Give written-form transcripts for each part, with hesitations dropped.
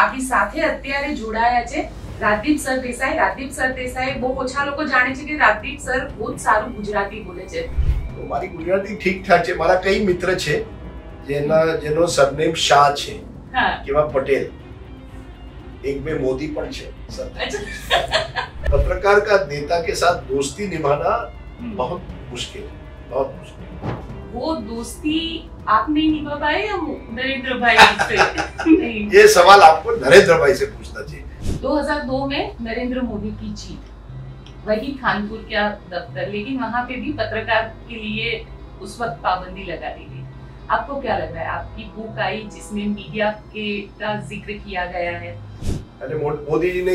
આપણી સાથે અત્યારે જોડાયા છે રાજદીપ સર દેસાઈ. રાજદીપ સર દેસાઈ બહુ ઓછા લોકો જાણે છે કે રાજદીપ સર બહુ સારું ગુજરાતી બોલે છે. તો મારી ગુજરાતી ઠીકઠાક છે. મારા કઈ મિત્ર છે જેનો સરનેમ શાહ છે કેવા પટેલ, एक में मोदी पण છે. पत्रकार का नेता के साथ दोस्ती निभाना बहुत मुश्किल है, बहुत मुश्किल. वो दोस्ती आप नहीं निभा पाए या नरेंद्र भाई से? नहीं, ये सवाल आपको नरेंद्र भाई से पूछना चाहिए. 2002 में नरेंद्र मोदी की जीत, वही कानपुर का दफ्तर, लेकिन वहाँ पे भी पत्रकार के लिए उस वक्त पाबंदी लगा दी गई. आपको क्या लग रहा है? आपकी बुक आई जिसमें मीडिया के का जिक्र किया गया है. मोदी जी ने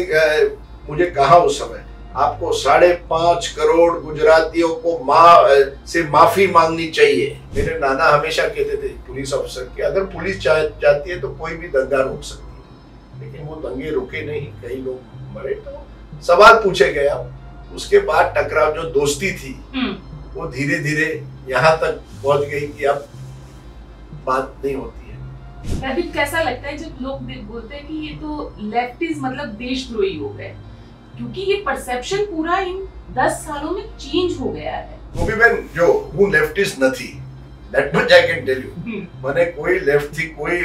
मुझे कहा उस समय, आपको 5.5 करोड़ गुजरातियों को से माफी मांगनी चाहिए. मेरे नाना हमेशा कहते थे पुलिस अफसर कि अगर पुलिस चाहती है तो कोई भी दंगा रोक सकती है, लेकिन वो दंगे रुके नहीं, कई लोग मरे. तो सवाल पूछे गए. उसके बाद टकराव, जो दोस्ती थी वो धीरे धीरे यहाँ तक पहुंच गई कि अब बात नहीं होती है. राजीव, कैसा लगता है जब लोग बोलते हैं कि ये तो लेफ्टिस्ट मतलब देशद्रोही हो गए, क्योंकि ये परसेप्शन पूरा इन 10 सालों में चेंज हो गया है. गोपीबेन, जो હું લેફ્ટિસ્ટ નથી, that much I can tell you. મને કોઈ લેફ્ટ થી કોઈ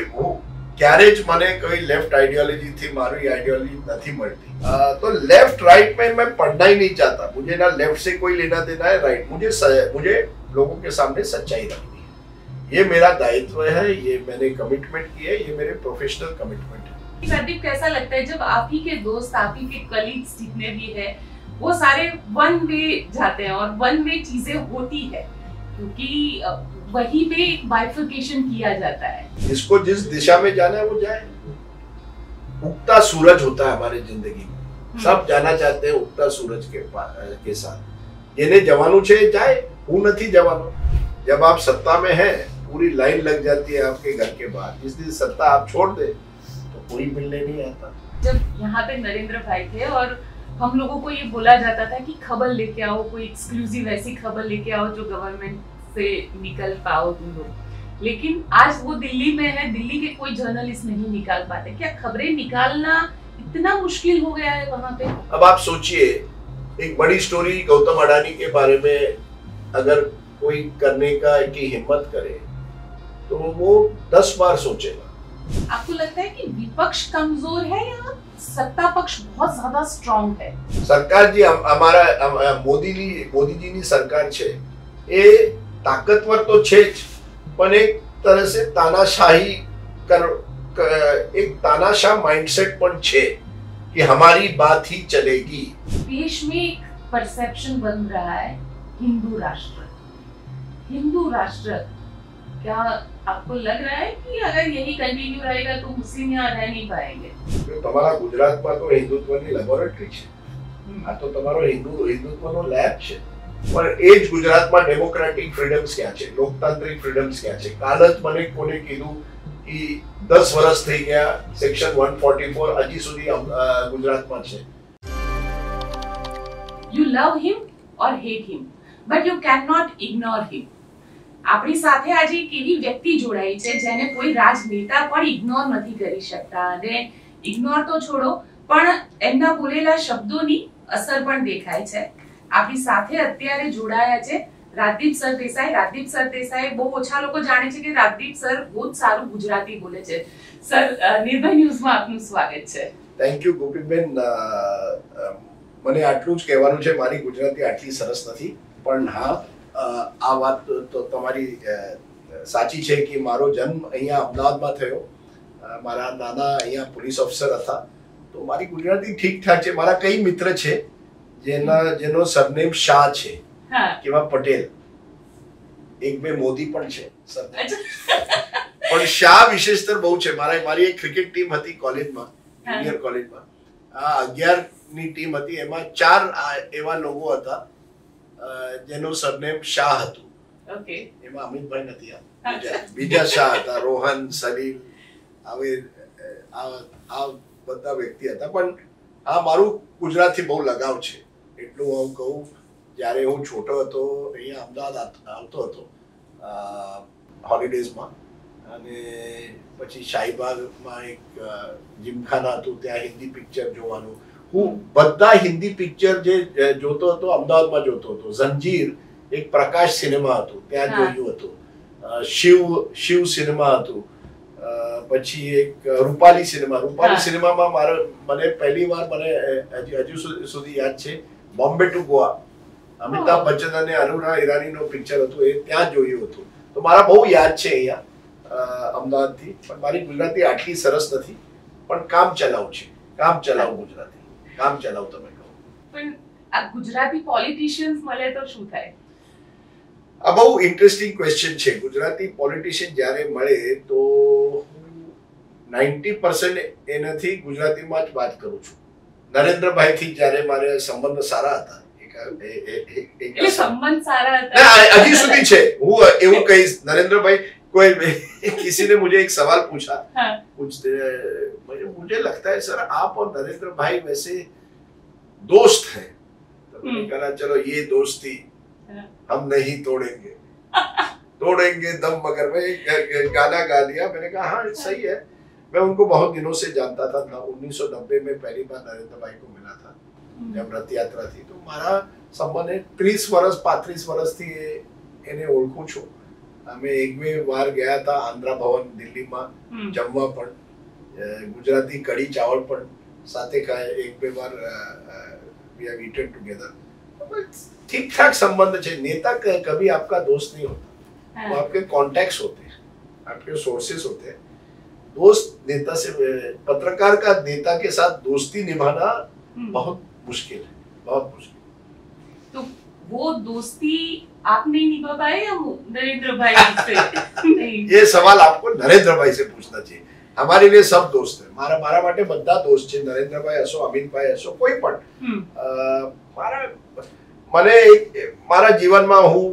ક્યારે જ મને કોઈ લેફ્ટ આઈડિયોલોજી थी મારી આઈડિયોલોજી નથી મળતી. तो लेफ्ट राइट में मैं पढ़ना ही नहीं चाहता. मुझे ना लेफ्ट से कोई लेना देना है, राइट. मुझे लोगों के सामने सच्चाई रखनी है. ये मेरा दायित्व है, ये मैंने कमिटमेंट की है, ये मेरे प्रोफेशनल कमिटमेंट है. राजीव, कैसा लगता है जब आप ही के दोस्त, आप ही के कलीग्स जितने भी हैं, वो सारे वन वे जाते हैं और वन वे चीजें होती है, क्योंकि वहीं पे एक बाइफर्केशन किया जाता है. जिसको जिस दिशा में जाना है वो जाए. उगता सूरज होता है हमारी जिंदगी में. सब जाना चाहते हैं उगता सूरज के साथ. જેને જવાનું છે जाए. હું નથી જવાનો. जब आप सत्ता में हैं, पूरी लाइन लग जाती है आपके घर के बाहर. जिस दिन सत्ता आप छोड़ दे तो कोई मिलने नहीं आता. जब यहाँ पे नरेंद्र भाई थे और हम लोगों को ये बोला जाता था कि खबर लेके आओ, कोई एक्सक्लूसिव ऐसी खबर लेके आओ जो गवर्नमेंट से निकल पाओ तुम लोग, लेकिन आज वो दिल्ली में है, दिल्ली के कोई जर्नलिस्ट नहीं निकाल पाते. क्या खबरें निकालना इतना मुश्किल हो गया है वहाँ पे? अब आप सोचिए, एक बड़ी स्टोरी गौतम अडानी के बारे में अगर कोई करने की हिम्मत करे तो वो 10 बार सोचेगा. आपको लगता है कि विपक्ष कमजोर है या सत्ता पक्ष बहुत ज्यादा स्ट्रॉन्ग है? सरकार जी, हमारा मोदी जी ની સરકાર છે એ તાકતવર તો છે જ, પણ એક तरह से तानाशाही एक तानाशाह माइंडसेट पण છે कि हमारी बात ही चलेगी. देश में एक परसेप्शन बन रहा है हिंदू राष्ट्र. हिंदू राष्ट्र, क्या आपको लग रहा है कि अगर यही कंटिन्यू रहेगा तो मुस्लिम यहाँ रह नहीं पाएंगे? તમારા ગુજરાતમાં તો હિન્દુત્વની લેબોરેટરી છે. આ તો તમારો હિન્દુત્વનો લેબ છે. પણ એ જ ગુજરાતમાં ડેમોક્રેટિક ફ્રીડમ્સ ક્યાં છે, લોકતાંત્રિક ફ્રીડમ્સ ક્યાં છે? કાલ જ મને કોને કીધું कि 10 વર્ષ થઈ ગયા, સેક્શન 144 હજી સુધી ગુજરાતમાં છે. You love him or hate him, but you cannot ignore him. આપણી સાથે આજે એક એવી વ્યક્તિ જોડાઈ છે જેને કોઈ રાજનેતા પણ ઇગ્નોર નથી કરી શકતા, અને ઇગ્નોર તો છોડો પણ એમના બોલેલા શબ્દોની અસર પણ દેખાય છે. આપણી સાથે અત્યારે જોડાયા છે રાજદીપ સર દેસાઈ. રાજદીપ સર દેસાઈ બહુ ઓછા લોકો જાણે છે કે રાજદીપ સર બહુ સારું ગુજરાતી બોલે છે. સર, નિર્ભય ન્યૂઝમાં આપનું સ્વાગત છે. Thank you Gopiben. મને આટલું જ કહેવાનું છે, મારી ગુજરાતી આટલી સરસ નથી, પણ હા, આ વાત તો તમારી સાચી છે કે મારો જન્મ અહીંયા અમદાવાદમાં થયો. મારા નાના અહીંયા પોલીસ ઓફિસર હતા. તો મારી ગુજરાતી ઠીકઠાક છે. મારા કઈ મિત્ર છે જેનો સરનેમ શાહ છે કેવા પટેલ, એક બે મોદી પણ છે. પણ શાહ વિશેષતર બહુ છે. મારી એક ક્રિકેટ ટીમ હતી કોલેજમાં, જુનિયર કોલેજમાં. આ 11 ની ટીમ હતી. એમાં 4 એવા લોકો હતા જેનો સરનેમ શાહ હતું. ઓકે. એમાં અમિતભાઈ નથી, બીજા શાહ હતા, રોહન, સલીલ, હવે આ બધા વ્યક્તિ હતા. પણ આ મારું ગુજરાતથી બહુ લગાવ છે. એટલું હું કહું, જ્યારે હું છોટો હતો અહીંયા અમદાવાદ આવતો હતો હોલિડેઝમાં, અને પછી શાહીબાગમાં એક જીમખાના હતું, ત્યાં હિન્દી પિક્ચર જોવાનું. હું બધા હિન્દી પિક્ચર જે જોતો હતો અમદાવાદમાં જોતો હતો. ઝંજીર એક પ્રકાશ સિનેમા હતું, ત્યાં જોયું હતું. શિવ સિનેમા હતું. પછી એક રૂપાલી સિનેમામાં મને પહેલી વાર હજુ સુધી યાદ છે, બોમ્બે ટુ ગોવા, અમિતાભ બચ્ચન અને અરુણા ઈરાનીનો પિક્ચર હતું, એ ત્યાં જોયું હતું. તો મારા બહુ યાદ છે અહીંયા અમદાવાદથી. પણ મારી ગુજરાતી આટલી સરસ નથી, પણ કામ ચલાવ છે. કામ ચલાવ ગુજરાતી, કામ ચલાવ તમે કહો. પણ આ ગુજરાતી પોલિટિશિયન્સ મળે તો શું થાય? આ બહુ ઇન્ટરેસ્ટિંગ ક્વેશ્ચન છે. ગુજરાતી પોલિટિશિયન જ્યારે મળે તો 90% એનાથી ગુજરાતીમાં જ વાત કરું છું. નરેન્દ્રભાઈથી જ્યારે મારે સંબંધ સારા હતા, સંબંધ સારા હતા હજી સુધી છે. હું એવું કહીશ, નરેન્દ્રભાઈ कोई किसी ने मुझे एक सवाल पूछा, पूछते मुझे लगता है सर आप और नरेंद्र भाई वैसे दोस्त हैं. तो मैंने कहा चलो ये दोस्ती हम नहीं तोड़ेंगे दम मगर में गाना गा दिया. मैंने कहा हाँ सही है. मैं उनको बहुत दिनों से जानता था. 1990 में पहली बार नरेंद्र भाई को मिला था जब रथ यात्रा थी. तो મારા સંબંધ 30 વર્ષ 35 વર્ષથી એને ઓળખું છું. અમે એક બે વાર ગયા હતા આંધ્રા ભવન દિલ્હીમાં જમવા, પણ ગુજરાતી કઢી ચાવલ પણ સાથે ખાય. એક બે વાર वी हैव ईटन टुगेदर. ठीक ठाक संबंध है. नेता कभी आपका दोस्त नहीं होता, वो आपके कॉन्टैक्ट्स होते हैं, आपके सोर्सेस होते हैं. दोस्त नेता से, पत्रकार का नेता के साथ दोस्ती निभाना बहुत मुश्किल है, बहुत मुश्किल. तो वो दोस्ती आप नहीं निभा पाए या नरेंद्र भाई से? नहीं, ये सवाल आपको नरेंद्र भाई से पूछना चाहिए. हमारे लिए सब दोस्त है. મારા માટે બધા દોસ્ત છે. નરેન્દ્રભાઈ હશો, અમિતભાઈ હશો, કોઈ પણ. મને મારા જીવનમાં હું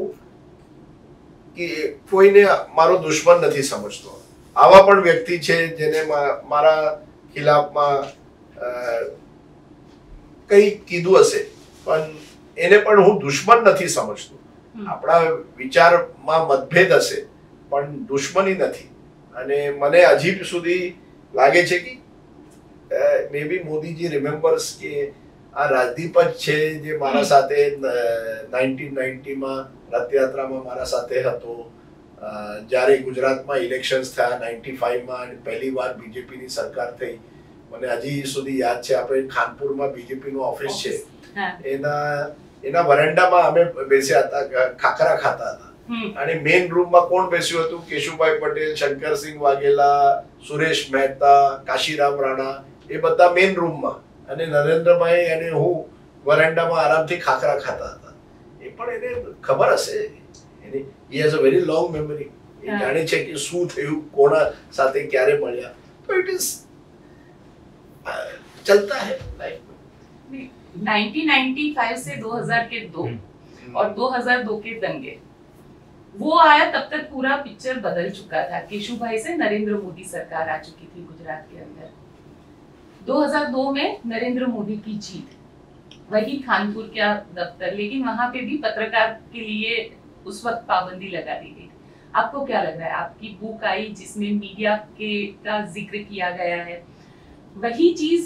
કે કોઈને મારો દુશ્મન નથી સમજતો. આવા પણ વ્યક્તિ છે જેને મારા ખિલાફમાં કઈ કીધું હશે, પણ એને પણ હું દુશ્મન નથી સમજતો. આપણા વિચારમાં મતભેદ હશે પણ દુશ્મની નથી. અને મને હજી સુધી લાગે છે કે મે બી મોદીજી રિમેમ્બર્સ કે આ રાજદીપ જ છે જે મારા સાથે 1990માં રથયાત્રામાં મારા સાથે હતો. જ્યારે ગુજરાતમાં ઇલેક્શન્સ થયા 95માં, પહેલી વાર બીજેપીની સરકાર થઈ. મને હજી સુધી યાદ છે, આપણે ખાનપુરમાં બીજેપીનું ઓફિસ છે, એના વરંડામાં અમે બેસ્યા હતા, ખાખરા ખાતા હતા. અને મેઇન રૂમમાં કોણ બેસ્યું હતું? કેશુભાઈ પટેલ, શંકરસિંહ વાઘેલા, સુરેશ મહેતા, કાશીરામ રાણા, એ બધા મેઇન રૂમમાં. અને નરેન્દ્રભાઈ અને હું વરંડામાં આરામથી ખાખરા ખાતા હતા. એ પણ એને ખબર હશે, he has a very long memory. એ જાણે છે કે શું થયું, કોના સાથે ક્યારે મળ્યા. તો ઇટ ઇઝ चलता है लाइफ में. 1995 से 2002 और 2002 के दंगे, वो आया तब तक पूरा पिक्चर बदल चुका था. केशुभाई से नरेंद्र मोदी सरकार आ चुकी थी गुजरात के अंदर. 2002 में नरेंद्र मोदी की जीत, वही कानपुर का दफ्तर, लेकिन वहां पे भी पत्रकार के लिए उस वक्त पाबंदी लगा दी गई. आपको क्या लग रहा है? आपकी बुक आई जिसमें मीडिया के का जिक्र किया गया है, वही चीज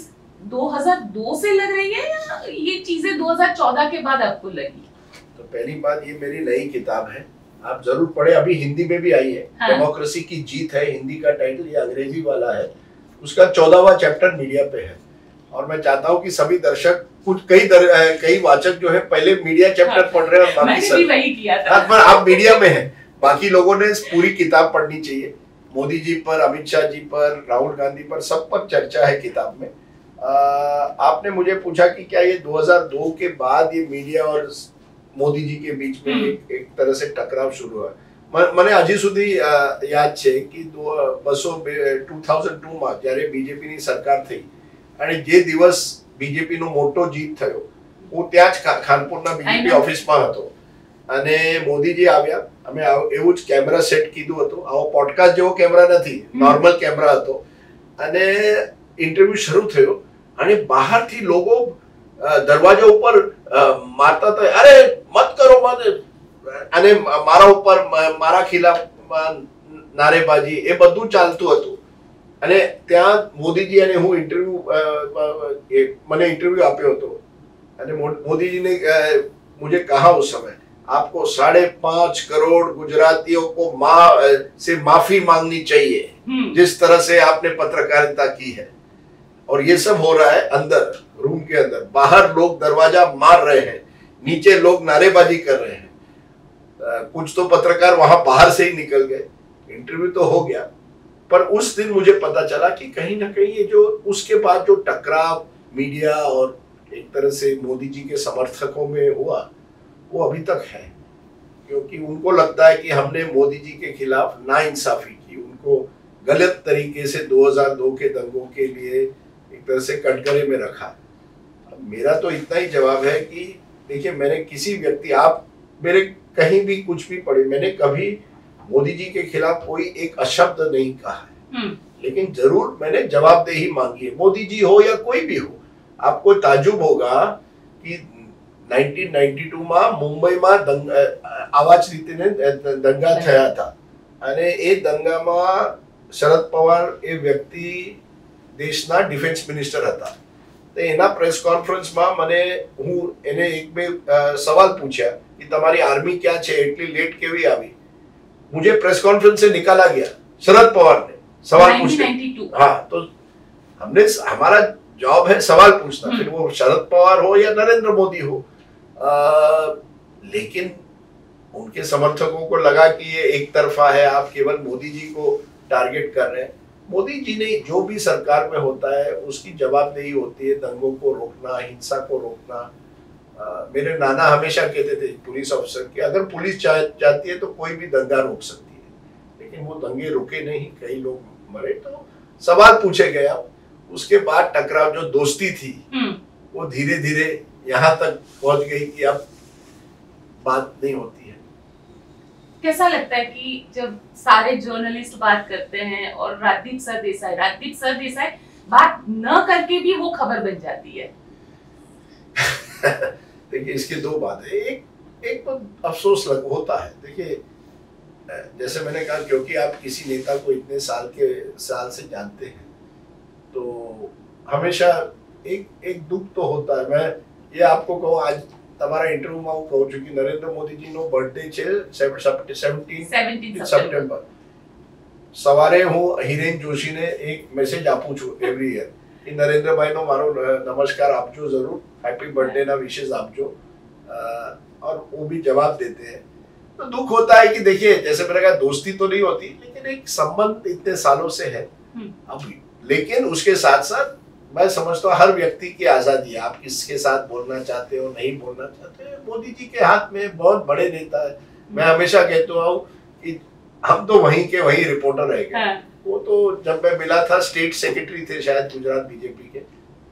2002 से लग रही है या ये चीजें 2014 के बाद आपको लगी? तो पहली बात, ये मेरी नई किताब है, आप जरूर पढ़े. अभी हिंदी में भी आई है. डेमोक्रेसी की जीत है हिंदी का टाइटल. ये अंग्रेजी वाला है. उसका 14वां चैप्टर मीडिया पे है. और मैं चाहता हूँ कि सभी दर्शक, कई वाचक जो है पहले मीडिया चैप्टर पढ़ रहे हैं और मैंने भी वही किया था. आप मीडिया में है, बाकी लोगों ने पूरी किताब पढ़नी चाहिए. मोदी जी पर, अमित शाह जी पर, राहुल गांधी पर, सब पर चर्चा है किताब में. आपने मुझे पूछा कि क्या ये 2002 के बाद ये मीडिया और मोदी जी के बीच में एक तरह से टकराव शुरू हुआ. મને હજી સુધી યાદ છે કે 2002માં જ્યારે બીજેપીની સરકાર થઈ અને જે દિવસ બીજેપીનો મોટો જીત થયો, હું ત્યાં જ ખાનપુરના બીજેપી ઓફિસમાં હતો. અને મોદીજી આવ્યા. અમે એવું જ કેમેરા સેટ કીધું હતું. આવો પોડકાસ્ટ જેવો કેમેરા નથી, નોર્મલ કેમેરા હતો. અને ઇન્ટરવ્યુ શરૂ થયો અને બહારથી લોકો દરવાજા ઉપર મારતા હતા, અરે મત કરો મત. અને મારા ઉપર, મારા ખિલાફ નારેબાજી એ બધું ચાલતું હતું અને ત્યાં મોદીજી અને હું મને ઇન્ટરવ્યુ આપ્યો હતો અને मोदी जी ने मुझे कहा उस समय आपको 5.5 करोड़ गुजरातियों को से माफी मांगनी चाहिए जिस तरह से आपने पत्रकारिता की है और ये सब हो रहा है अंदर रूम के अंदर, बाहर लोग दरवाजा मार रहे हैं, नीचे लोग नारेबाजी कर रहे हैं, कुछ तो पत्रकार वहां बाहर से ही निकल गए, इंटरव्यू तो हो गया पर उस दिन मुझे पता चला कि कहीं ना कहीं ये जो उसके बाद जो टकराव मीडिया और एक तरह से मोदी जी के समर्थकों में हुआ वो अभी तक है, क्योंकि उनको लगता है कि हमने मोदी जी के खिलाफ नाइंसाफी की, उनको गलत तरीके से 2002 के दंगों के लिए एक तरह से कटघरे में रखा। मेरा तो इतना ही जवाब है कि देखिए मैंने किसी व्यक्ति, आप मेरे कहीं भी कुछ भी पढ़े, मैंने कभी मोदी जी के खिलाफ कोई एक अशब्द नहीं कहा है, लेकिन जरूर मैंने जवाबदेही मांगी है, मोदी जी हो या कोई भी हो। आपको ताजुब होगा कि 1992 में मुंबई में आवाज रीते दंगा थया था અને એ દંગામાં શરદ પવાર એ વ્યક્તિ દેશના ડિફેન્સ મિનિસ્ટર હતા, તો એના પ્રેસ કોન્ફરન્સમાં મને હું એને એક બે સવાલ પૂછ્યા कि તમારી આર્મી ક્યાં છે, એટલી લેટ કેવી આવી। मुझे प्रेस कॉन्फ्रेंस से निकाला गया शरद पवार ने सवाल पूछते। हाँ, तो हमने हमारा जॉब है सवाल पूछना, फिर वो शरद पवार हो या नरेंद्र मोदी हो। लेकिन उनके समर्थकों को लगा कि ये एक तरफा है, आप केवल मोदी जी को टारगेट कर रहे हैं। मोदी जी ने जो भी सरकार में होता है उसकी जवाबदेही होती है, दंगों को रोकना, हिंसा को रोकना। मेरे नाना हमेशा कहते थे पुलिस ऑफिसर कि अगर पुलिस चाहती है तो कोई भी दंगा रोक सकती है, लेकिन वो दंगे रुके नहीं, कई लोग मरे। तो सवाल पूछे गए। उसके बाद टकराव जो दोस्ती थी वो धीरे धीरे यहाँ तक पहुंच गई कि अब बात नहीं होती है। कैसा लगता है कि जब सारे जर्नलिस्ट बात करते हैं और राजदीप सरदेसाई बात न करके भी वो खबर बन जाती है? देखिए इसकी दो बातें, एक तो अफसोस होता है। देखिए जैसे मैंने कहा, क्योंकि आप किसी नेता को इतने साल से जानते हैं तो हमेशा एक दुख तो होता है। मैं ये आपको कहूँ, आज તમારા ઇન્ટરવ્યુમાં હું કહું છું કે નરેન્દ્ર મોદીજીનો બર્થડે છે 17 સપ્ટેમ્બર। સવારે હું હિરેન જોશીને એક મેસેજ આપું છું એવરી યર कि नरेंद्रભાઈનો મારો नमस्कार આપજો, जरूर हैप्पी बर्थडे ना विशेष आपजो, और वो भी जवाब देते हैं। तो दुख होता है कि देखिए जैसे मैंने कहा दोस्ती तो नहीं होती, लेकिन एक संबंध इतने सालों से है अभी। लेकिन उसके साथ साथ मैं समझता हूँ हर व्यक्ति की आजादी है, आप किसके साथ बोलना चाहते हो नहीं बोलना चाहते हो, मोदी जी के हाथ में। बहुत बड़े नेता है, मैं हमेशा कहता हूँ कि हम तो वहीं के वहीं रिपोर्टर रह गए। वो तो जब मैं मिला था स्टेट सेक्रेटरी थे शायद गुजरात बीजेपी के,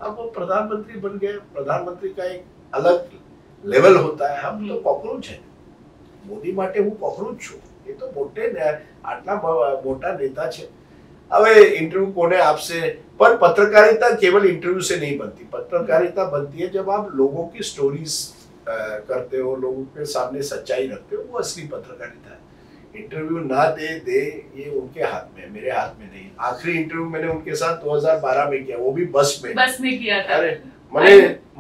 अब वो प्रधानमंत्री बन गए। प्रधानमंत्री का एक अलग लेवल होता है, हम तो कॉकरोच है। मोदी માટે હું કોકરોચ છું, એ તો આટલા મોટા नेता છે। હવે इंटरव्यू कोने आपसे, पर पत्रकारिता केवल इंटरव्यू से नहीं बनती। पत्रकारिता बनती है जब आप लोगों की स्टोरीज करते हो, लोगों के सामने सच्चाई रखते हो, वो असली पत्रकारिता है। इंटरव्यू ना दे ये उनके हाथ में, मेरे हाथ में नहीं। आखिरी इंटरव्यू मैंने उनके साथ 2012 में किया, वो भी बस में किया था। अरे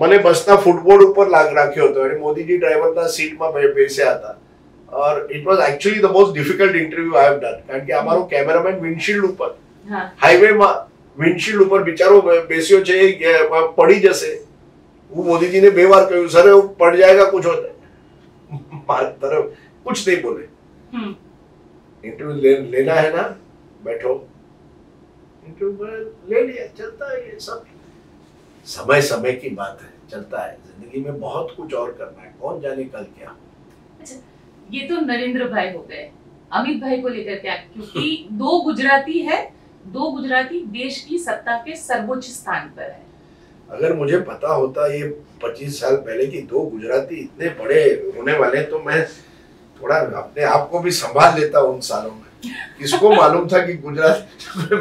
મને બસના ફૂટબોર્ડ ઉપર રાખ્યો હતો અને મોદીજી ડ્રાઈવરના સીટમાં બેસ્યા હતા। और it was actually the most difficult interview I have done, કારણ કે અમારો કેમેરામેન વિન્ડશીલ્ડ ઉપર હાઈવે માં વિન્ડશીલ્ડ ઉપર બિચારો બેસ્યો છે, પડી જશે। હું મોદીજીને 2 વાર કહ્યું સર वो पड़ जाएगा कुछ होता मारी तरफ कुछ नहीं बोले। इंटरव्यू लेना है ना, बैठो, इंटरव्यू ले लिया, चलता है ये सब। समय समय की बात है, चलता है। जिंदगी में बहुत कुछ और करना है, कौन जाने कल क्या। अच्छा, ये तो नरेंद्र भाई हो गए। अमित भाई को लेकर क्या, क्योंकि 2 गुजराती है, 2 गुजराती देश की सत्ता के सर्वोच्च स्थान पर है। अगर मुझे पता होता ये 25 साल पहले कि 2 गुजराती इतने बड़े होने वाले, तो मैं थोड़ा अपने आप को भी संभाल लेता उन सालों में। किसको मालूम था कि गुजरात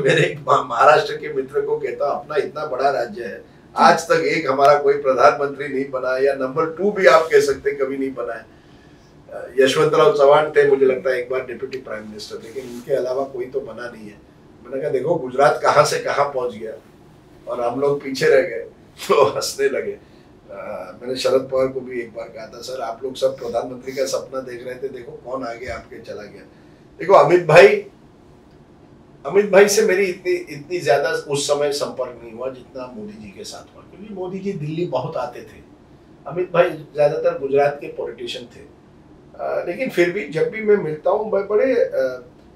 मेरे महाराष्ट्र के मित्र को कहता अपना इतना बड़ा राज्य है, आज तक एक हमारा कोई प्रधानमंत्री नहीं बना, या नंबर 2 भी आप कह सकते कभी नहीं बना है। यशवंतराव चव्हाण थे, मुझे लगता है एक बार डिप्यूटी प्राइम मिनिस्टर, लेकिन उनके अलावा कोई तो बना नहीं है। मैंने कहा देखो गुजरात कहाँ से कहाँ पहुंच गया और हम लोग पीछे रह गए, तो हंसने लगे। मैंने शरद पवार को भी एक बार कहा था, सर आप लोग सब प्रधानमंत्री का सपना देख रहे थे, देखो कौन आगे आपके चला गया। देखो अमित भाई से मेरी इतनी ज्यादा उस समय संपर्क नहीं हुआ जितना मोदी जी के साथ हुआ, क्योंकि मोदी जी दिल्ली बहुत आते थे। अमित भाई ज्यादातर गुजरात के पॉलिटिशियन थे, लेकिन फिर भी जब भी मैं मिलता हूँ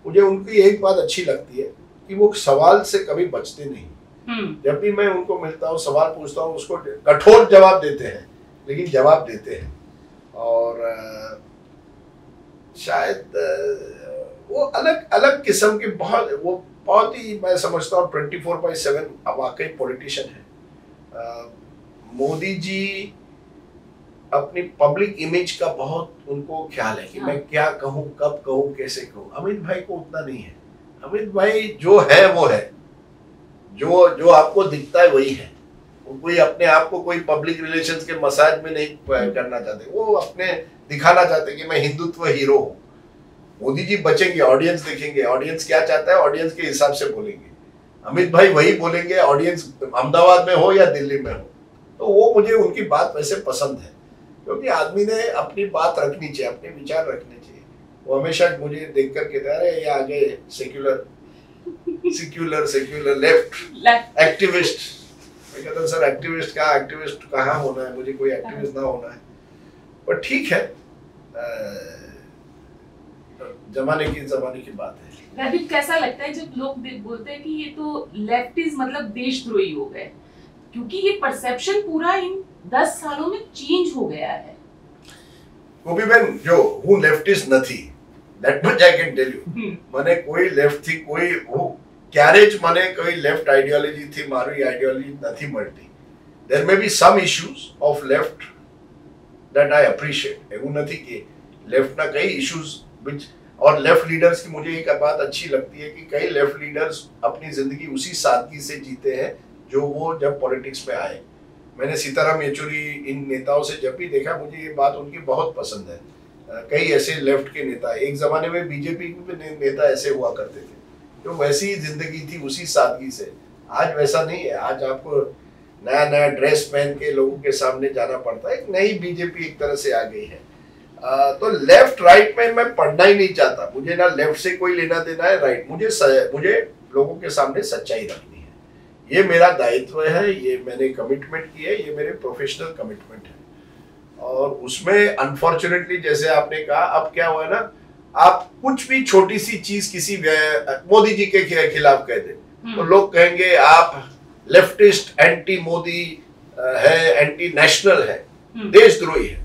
मुझे उनकी एक बात अच्छी लगती है कि वो सवाल से कभी बचते नहीं। जब भी मैं उनको मिलता हूँ, सवाल पूछता हूँ, उसको कठोर जवाब देते हैं, लेकिन जवाब देते हैं। और शायद वो अलग अलग किस्म के बहुत ही मैं समझता हूँ 24/7 वाकई पॉलिटिशियन है। मोदी जी अपनी पब्लिक इमेज का बहुत उनको ख्याल है कि मैं क्या कहूँ, कब कहूँ, कैसे कहूँ। अमित भाई को उतना नहीं है। अमित भाई जो है वो है, जो आपको दिखता है वही है। वो कोई अपने आप को कोई पब्लिक रिलेशंस के मसाज में नहीं करना चाहते, वो अपने दिखाना चाहते कि मैं हिंदुत्व हीरो हूँ। मोदी जी बचेंगे, ऑडियंस देखेंगे, ऑडियंस क्या चाहता है, ऑडियंस के हिसाब से बोलेंगे। अमित भाई वही बोलेंगे, ऑडियंस अहमदाबाद में हो या दिल्ली में हो। तो वो मुझे उनकी बात वैसे पसंद है, क्योंकि आदमी ने अपनी बात रखनी चाहिए, अपने विचार रखने चाहिए। वो हमेशा मुझे देख कर कहता है, अरे ये आगे सेक्युलर लेफ्ट एक्टिविस्ट। मैं कहता हूँ सर एक्टिविस्ट कहाँ होना है, मुझे कोई एक्टिविस्ट ना होना है। पर ठीक है, जमाने की बात है। राजीव, कैसा लगता है जब लोग बोलते हैं कि ये तो लेफ्टिस्ट मतलब देशद्रोही हो गए, क्योंकि ये परसेप्शन पूरा इन 10 सालों में चेंज हो गया है। गोपी बहन, जो हूँ लेफ्टिस्ट નથી, that much I can tell you। મને કોઈ લેફ્ટ થી કોઈ હું ક્યારે જ મને કોઈ લેફ્ટ આઈડિયોલોજી થી મારી આઈડિયોલોજી નથી મળતી। there may be some issues of left that I appreciate। એવું નથી કે લેફ્ટ ના કઈ issues which और लेफ्ट लीडर्स की मुझे एक बात अच्छी लगती है कि कई लेफ्ट लीडर्स अपनी जिंदगी उसी सादगी से जीते हैं जो वो जब पॉलिटिक्स में आए। मैंने सीताराम येचुरी इन नेताओं से जब भी देखा, मुझे ये बात उनकी बहुत पसंद है। कई ऐसे लेफ्ट के नेता, एक जमाने में बीजेपी के नेता ऐसे हुआ करते थे, तो वैसी ही जिंदगी थी उसी सादगी से। आज वैसा नहीं है। आज आपको नया नया ड्रेस पहन के लोगों के सामने जाना पड़ता है। एक नई बीजेपी एक तरह से आ गई है। तो लेफ्ट राइट में मैं पढ़ना ही नहीं चाहता। मुझे ना लेफ्ट से कोई लेना देना है, राइट। मुझे लोगों के सामने सच्चाई रखनी है, ये मेरा दायित्व है, ये मैंने कमिटमेंट की है, ये मेरे प्रोफेशनल कमिटमेंट है। और उसमें अनफॉर्चुनेटली जैसे आपने कहा, अब क्या हुआ ना, आप कुछ भी छोटी सी चीज किसी मोदी जी के खिलाफ कह दे तो लोग कहेंगे आप लेफ्टिस्ट, एंटी मोदी है, एंटी नेशनल है, देशद्रोही है।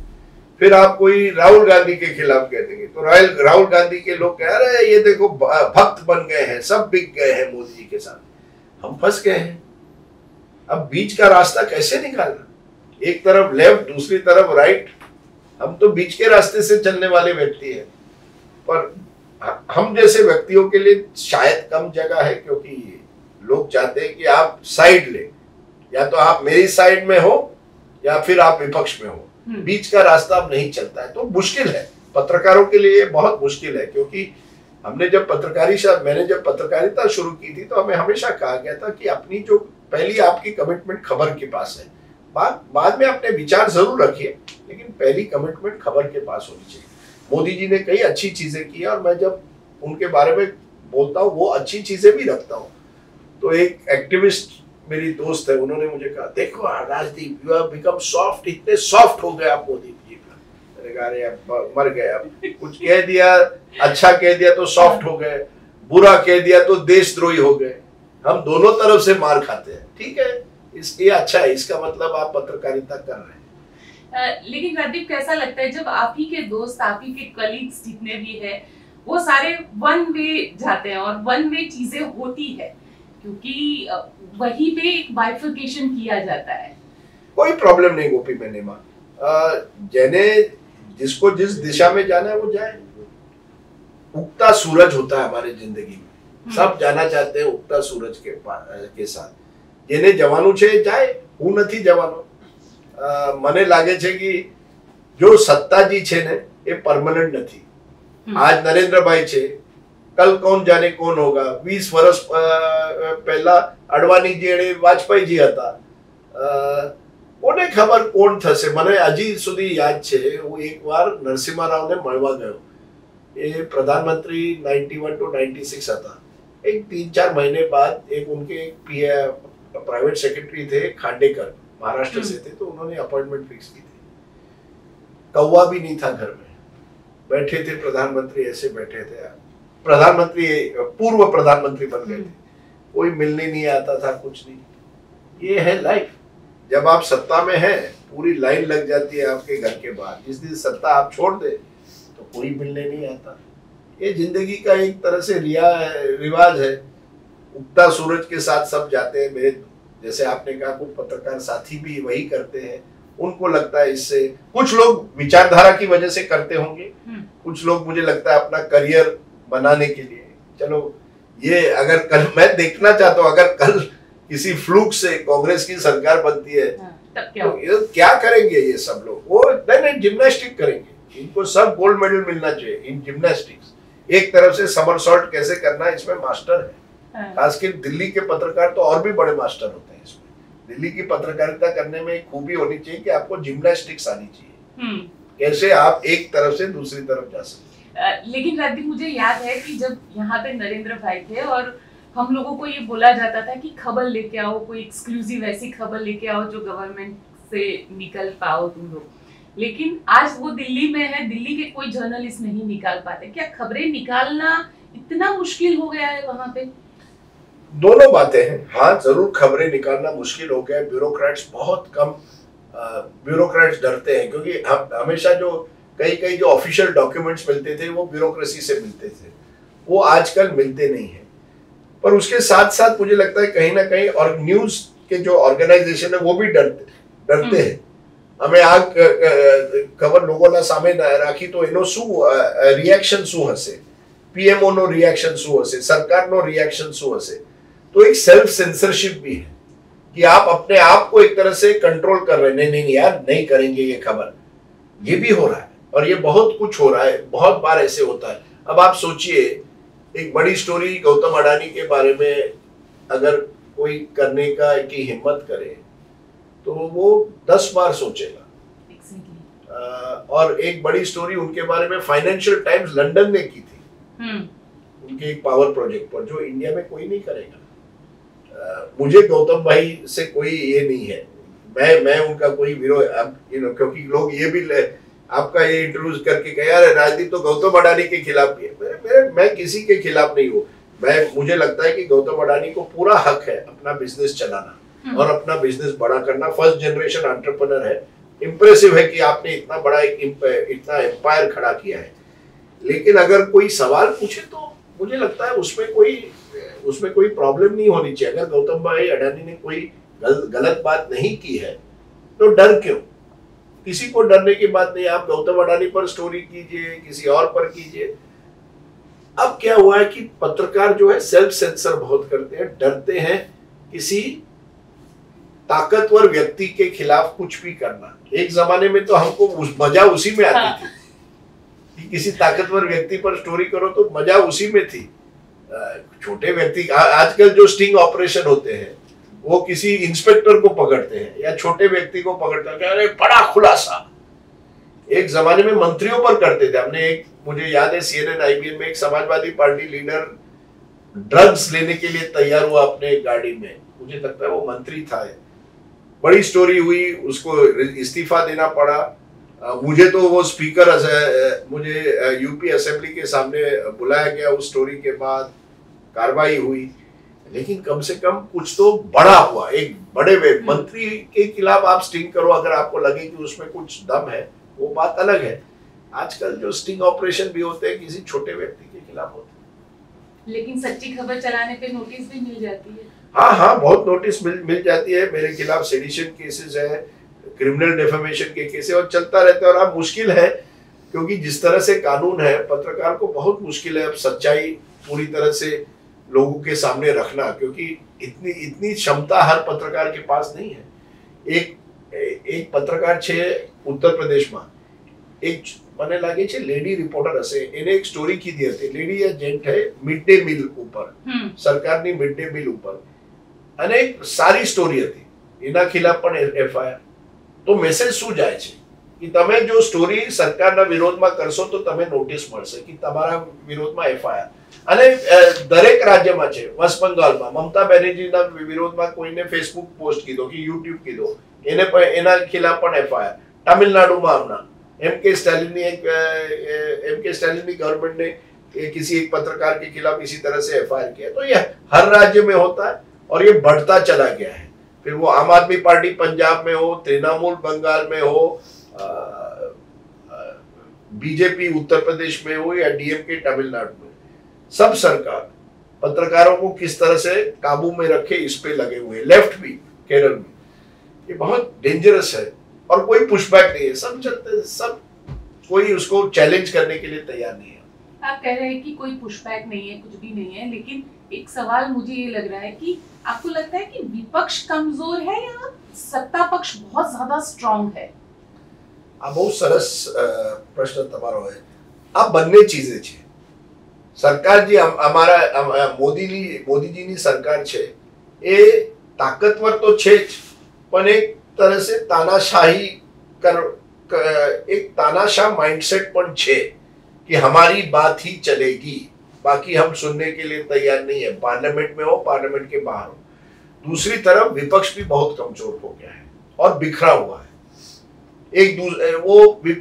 फिर आप कोई राहुल गांधी के खिलाफ कह देंगे तो राहुल गांधी के लोग कह रहे हैं ये देखो भक्त बन गए हैं, सब बिक गए हैं मोदी जी के साथ। हम फंस गए हैं। अब बीच का रास्ता कैसे निकालना? एक तरफ लेफ्ट, दूसरी तरफ राइट। हम तो बीच के रास्ते से चलने वाले व्यक्ति हैं, पर हम जैसे व्यक्तियों के लिए शायद कम जगह है, क्योंकि लोग चाहते हैं कि आप साइड ले, या तो आप मेरी साइड में हो या फिर आप विपक्ष में हो। बीच का रास्ता अब नहीं चलता है, तो मुश्किल है। पत्रकारों के लिए बहुत मुश्किल है, क्योंकि मैंने जब पत्रकारिता शुरू की थी तो हमें हमेशा कहा गया था कि अपनी जो पहली आपकी कमिटमेंट खबर के पास है, बाद में अपने विचार जरूर रखिए, लेकिन पहली कमिटमेंट खबर के पास होनी चाहिए। मोदी जी ने कई अच्छी चीजें की और मैं जब उनके बारे में बोलता हूँ वो अच्छी चीजें भी रखता हूँ। तो एक एक्टिविस्ट मेरी दोस्त है, उन्होंने मुझे कहा देखो Rajdeep, you have become soft, इतने सॉफ्ट हो गए आप मोदी जी पर। मैंने कहा अरे अब मर गए, अब कुछ कह दिया, अच्छा कह दिया तो सॉफ्ट हो गए, बुरा कह दिया तो देशद्रोही हो गए। हम दोनों तरफ से मार खाते हैं। ठीक है, इसलिए अच्छा है, इसका मतलब आप पत्रकारिता कर रहे हैं। लेकिन राजदीप, कैसा लगता है जब आप ही के दोस्त, आप ही के कलीग्स जितने भी हैं, वो सारे वन वे जाते हैं और वन वे चीजें होती है, क्योंकि वहीं पे एक बाइफर्केशन किया जाता है। कोई प्रॉब्लम नहीं गोपी बहन, जिसको जिस दिशा में जाना है वो जाए। उगता सूरज होता है हमारे जिंदगी में, सब जाना चाहते हैं उगता सूरज के साथ। जेने जवानों छे जाए, હું નથી જવાનો। મને લાગે છે કે જો સત્તાજી છે ને એ પરમનન્ટ નથી. આજ નરેન્દ્રભાઈ છે, કલ કોણ જાણે કોણ હોગા. 20 વર્ષ પહેલા અડવાણીજી અને વાજપેયીજી હતા. કોને ખબર કોણ થશે. મને હજી સુધી યાદ છે, હું એકવાર નરસિમ્હા રાવને મળવા ગયો. એ પ્રધાનમંत्री 91 to 96 હતા. एक 3-4 महीने बाद एक उनके प्राइवेट सेक्रेटरी थे खांडेकर, महाराष्ट्र से थे, तो उन्होंने अपॉइंटमेंट फिक्स की थी. कौवा भी नहीं था घर में, बैठे थे प्रधानमंत्री, ऐसे बैठे थे. प्रधानमंत्री पूर्व प्रधानमंत्री बन गए थे. कोई मिलने नहीं आता था, कुछ नहीं. ये है लाइफ. जब आप सत्ता में हैं, पूरी लाइन लग जाती है आपके घर के बाहर. जिस दिन सत्ता आप छोड़ दे तो कोई मिलने नहीं आता. ये जिंदगी का एक तरह से रिवाज है. उगता सूरज के साथ सब जाते हैं. मेरे जैसे आपने कहा, कुछ पत्रकार साथी भी वही करते हैं. उनको लगता है इससे, कुछ लोग विचारधारा की वजह से करते होंगे, कुछ लोग मुझे लगता है अपना करियर बनाने के लिए. चलो, ये अगर कल मैं देखना चाहता हूँ, अगर कल किसी फ्लूक से कांग्रेस की सरकार बनती है तो ये क्या करेंगे ये सब लोग. वो नहीं जिम्नास्टिक करेंगे. इनको सब गोल्ड मेडल मिलना चाहिए इन जिम्नास्टिक्स. एक तरफ से समरसॉल्ट कैसे करना है इसमें मास्टर है. खासकर दिल्ली के पत्रकार तो और भी बड़े मास्टर होते हैं इसमें. दिल्ली की पत्रकारिता करने में एक खूबी होनी चाहिए कि आपको जिम्नास्टिक्स आनी चाहिए, कैसे आप एक तरफ से दूसरी तरफ जा सकते. लेकिन रणदीप, मुझे याद है कि जब यहाँ पे नरेंद्र भाई थे और हम लोगों को ये बोला जाता था कि खबर लेके आओ, कोई एक्सक्लूसिव ऐसी खबर लेके आओ जो गवर्नमेंट से निकल पाओ तुम लोग. लेकिन आज वो दिल्ली में है, दिल्ली के कोई जर्नलिस्ट नहीं निकाल पाते. क्या खबरें निकालना इतना मुश्किल हो गया है वहां पे? दोनों बातें हैं. हाँ, जरूर खबरें निकालना मुश्किल हो गया है. ब्यूरोक्रेट्स बहुत कम, ब्यूरोक्रेट्स डरते हैं, क्योंकि हमेशा जो कई जो ऑफिशियल डॉक्यूमेंट्स मिलते थे वो ब्यूरोक्रेसी से मिलते थे, वो आजकल मिलते नहीं है. पर उसके साथ साथ मुझे लगता है कहीं ना कहीं, और न्यूज के जो ऑर्गेनाइजेशन है वो भी डरते हैं. અમે આ ખબર લોકોના સામે રાખી તો એનો શું રિએક્શન શું હશે, પીએમઓ નો રિએક્શન શું હશે, સરકારનો રિએક્શન શું હશે. तो एक सेल्फ सेंसरशिप भी है कि आप अपने आप को एक तरह से कंट्रोल कर रहे हैं. नहीं यार, नहीं करेंगे ये खबर. ये भी हो रहा है और ये बहुत कुछ हो रहा है. बहुत बार ऐसे होता है. अब आप सोचिए, एक बड़ी स्टोरी गौतम अडानी के बारे में अगर कोई करने का की हिम्मत करे तो वो 10 बार सोचेगा. और एक बड़ी स्टोरी उनके बारे में फाइनेंशियल टाइम्स लंदन ने की थी, उनके एक पावर प्रोजेक्ट पर, जो इंडिया में कोई नहीं करेगा. मुझे गौतम भाई से कोई ये नहीं है, मैं उनका कोई विरोध, क्योंकि लोग ये भी आपका ये इंट्रोड्यूस करके कहा यार राजनीति तो गौतम अडानी के खिलाफ भी है. मैं किसी के खिलाफ नहीं हूँ. मुझे लगता है कि गौतम अडानी को पूरा हक है अपना बिजनेस चलाना और अपना बिजनेस बड़ा करना. फर्स्ट जनरेशन एंटरप्रेन्योर है. इंप्रेसिव है कि आपने इतना बड़ा इतना एम्पायर खड़ा किया है. लेकिन अगर कोई सवाल पूछे तो मुझे लगता है उसमें कोई प्रॉब्लम नहीं होनी चाहिए. अगर गौतम भाई अडानी ने कोई गलत बात नहीं की है तो डर क्यों? किसी को डरने की बात नहीं. आप गौतम अडानी पर स्टोरी कीजिए, किसी और पर कीजिए. अब क्या हुआ है कि पत्रकार जो है सेल्फ सेंसर बहुत करते हैं, डरते हैं किसी ताकतवर व्यक्ति के खिलाफ कुछ भी करना. एक जमाने में तो हमको मजा उसी में आती थी कि किसी ताकतवर व्यक्ति पर स्टोरी करो तो मजा उसी में थी. छोटे व्यक्ति, आजकल जो स्टिंग ऑपरेशन होते हैं वो किसी इंस्पेक्टर को पकड़ते हैं या छोटे व्यक्ति को पकड़ते हैं, अरे बड़ा खुलासा. एक जमाने में मंत्रियों पर करते थे. हमने मुझे याद है CNN IBN में एक समाजवादी पार्टी लीडर ड्रग्स लेने के लिए तैयार हुआ अपने गाड़ी में. मुझे लगता है वो मंत्री था. बड़ी स्टोरी हुई, उसको इस्तीफा देना पड़ा. मुझे तो वो स्पीकर, मुझे यूपी असेंबली के सामने बुलाया गया. उस स्टोरी के बाद कार्रवाई हुई. लेकिन कम से कम कुछ तो बड़ा हुआ. एक बड़े मंत्री के खिलाफ आप स्टिंग करो, अगर आपको लगे कि उसमें कुछ दम है, वो बात अलग है. आजकल जो स्टिंग ऑपरेशन भी होते हैं किसी छोटे व्यक्ति के खिलाफ होते हैं. लेकिन सच्ची खबर चलाने पे नोटिस भी मिल जाती है. हाँ, बहुत नोटिस मिल जाती है. मेरे खिलाफ सेडिशन केसेस है, क्रिमिनल डेफेमेशन के केसेस और चलता रहता है. और अब मुश्किल है क्योंकि जिस तरह से कानून है, पत्रकार को बहुत मुश्किल है अब सच्चाई पूरी तरह से लोगों के सामने रखना, क्योंकि इतनी क्षमता हर पत्रकार के पास नहीं है. एक पत्रकार છે उत्तर प्रदेश में, एक મને લાગે છે લેડી રિપોર્ટર હશે, એને એક સ્ટોરી કીધી હતી. લેડી એજન્ટ હે મિડ ડે મીલ ઉપર, સરકારની મિડ ડે મીલ ઉપર, અને એક સારી સ્ટોરી હતી. એના ખિલાફ પણ એફઆઈઆર. તો મેસેજ શું જાય છે કે તમે જો સ્ટોરી સરકારના વિરોધમાં કરશો તો તમે નોટિસ મળશે કે તમારા વિરોધમાં એફઆઈઆર. અને દરેક રાજ્યમાં છે. વેસ્ટ બંગાળમાં મમતા બેનર્જીના વિરોધમાં કોઈને ફેસબુક પોસ્ટ કીધો કે યુટ્યુબ કીધો, એને પણ એના ખિલાફ પણ એફઆઈઆર. तमिलनाडु में अपना एम के स्टालिन की गवर्नमेंट ने किसी एक पत्रकार के खिलाफ इसी तरह से एफआईआर किया. तो ये हर राज्य में होता है और ये बढ़ता चला गया है. फिर वो आम आदमी पार्टी पंजाब में हो, तृणमूल बंगाल में हो, बीजेपी उत्तर प्रदेश में हो या डीएमके तमिलनाडु में, सब सरकार पत्रकारों को किस तरह से काबू में रखे इस पे लगे हुए हैं. लेफ्ट भी केरल में, ये बहुत डेंजरस है और कोई पुशबैक नहीं है. सब चलते, सब कोई उसको चैलेंज करने के लिए तैयार नहीं है. आप कह रहे हैं कि कोई पुशबैक नहीं है, कुछ भी नहीं है, लेकिन एक सवाल मुझे ये लग रहा है कि आपको लगता है कि विपक्ष कमजोर है या सत्ता पक्ष बहुत ज्यादा स्ट्रॉन्ग है? આ બહુ સરસ પ્રશ્ન તમારો છે. આ બંને ચીજે છે. સરકાર જે અમારા મોદીજીની સરકાર છે એ તાકતવર તો છે જ, પણ એક तरह से तानाशाही एक तानाशाह माइंडसेट पण छे कि हमारी बात ही चलेगी, बाकी हम सुनने के लिए तैयार नहीं है, पार्लियामेंट में हो पार्लियामेंट के बाहर हो. दूसरी तरफ विपक्ष भी बहुत कमजोर हो गया है और बिखरा हुआ है. वो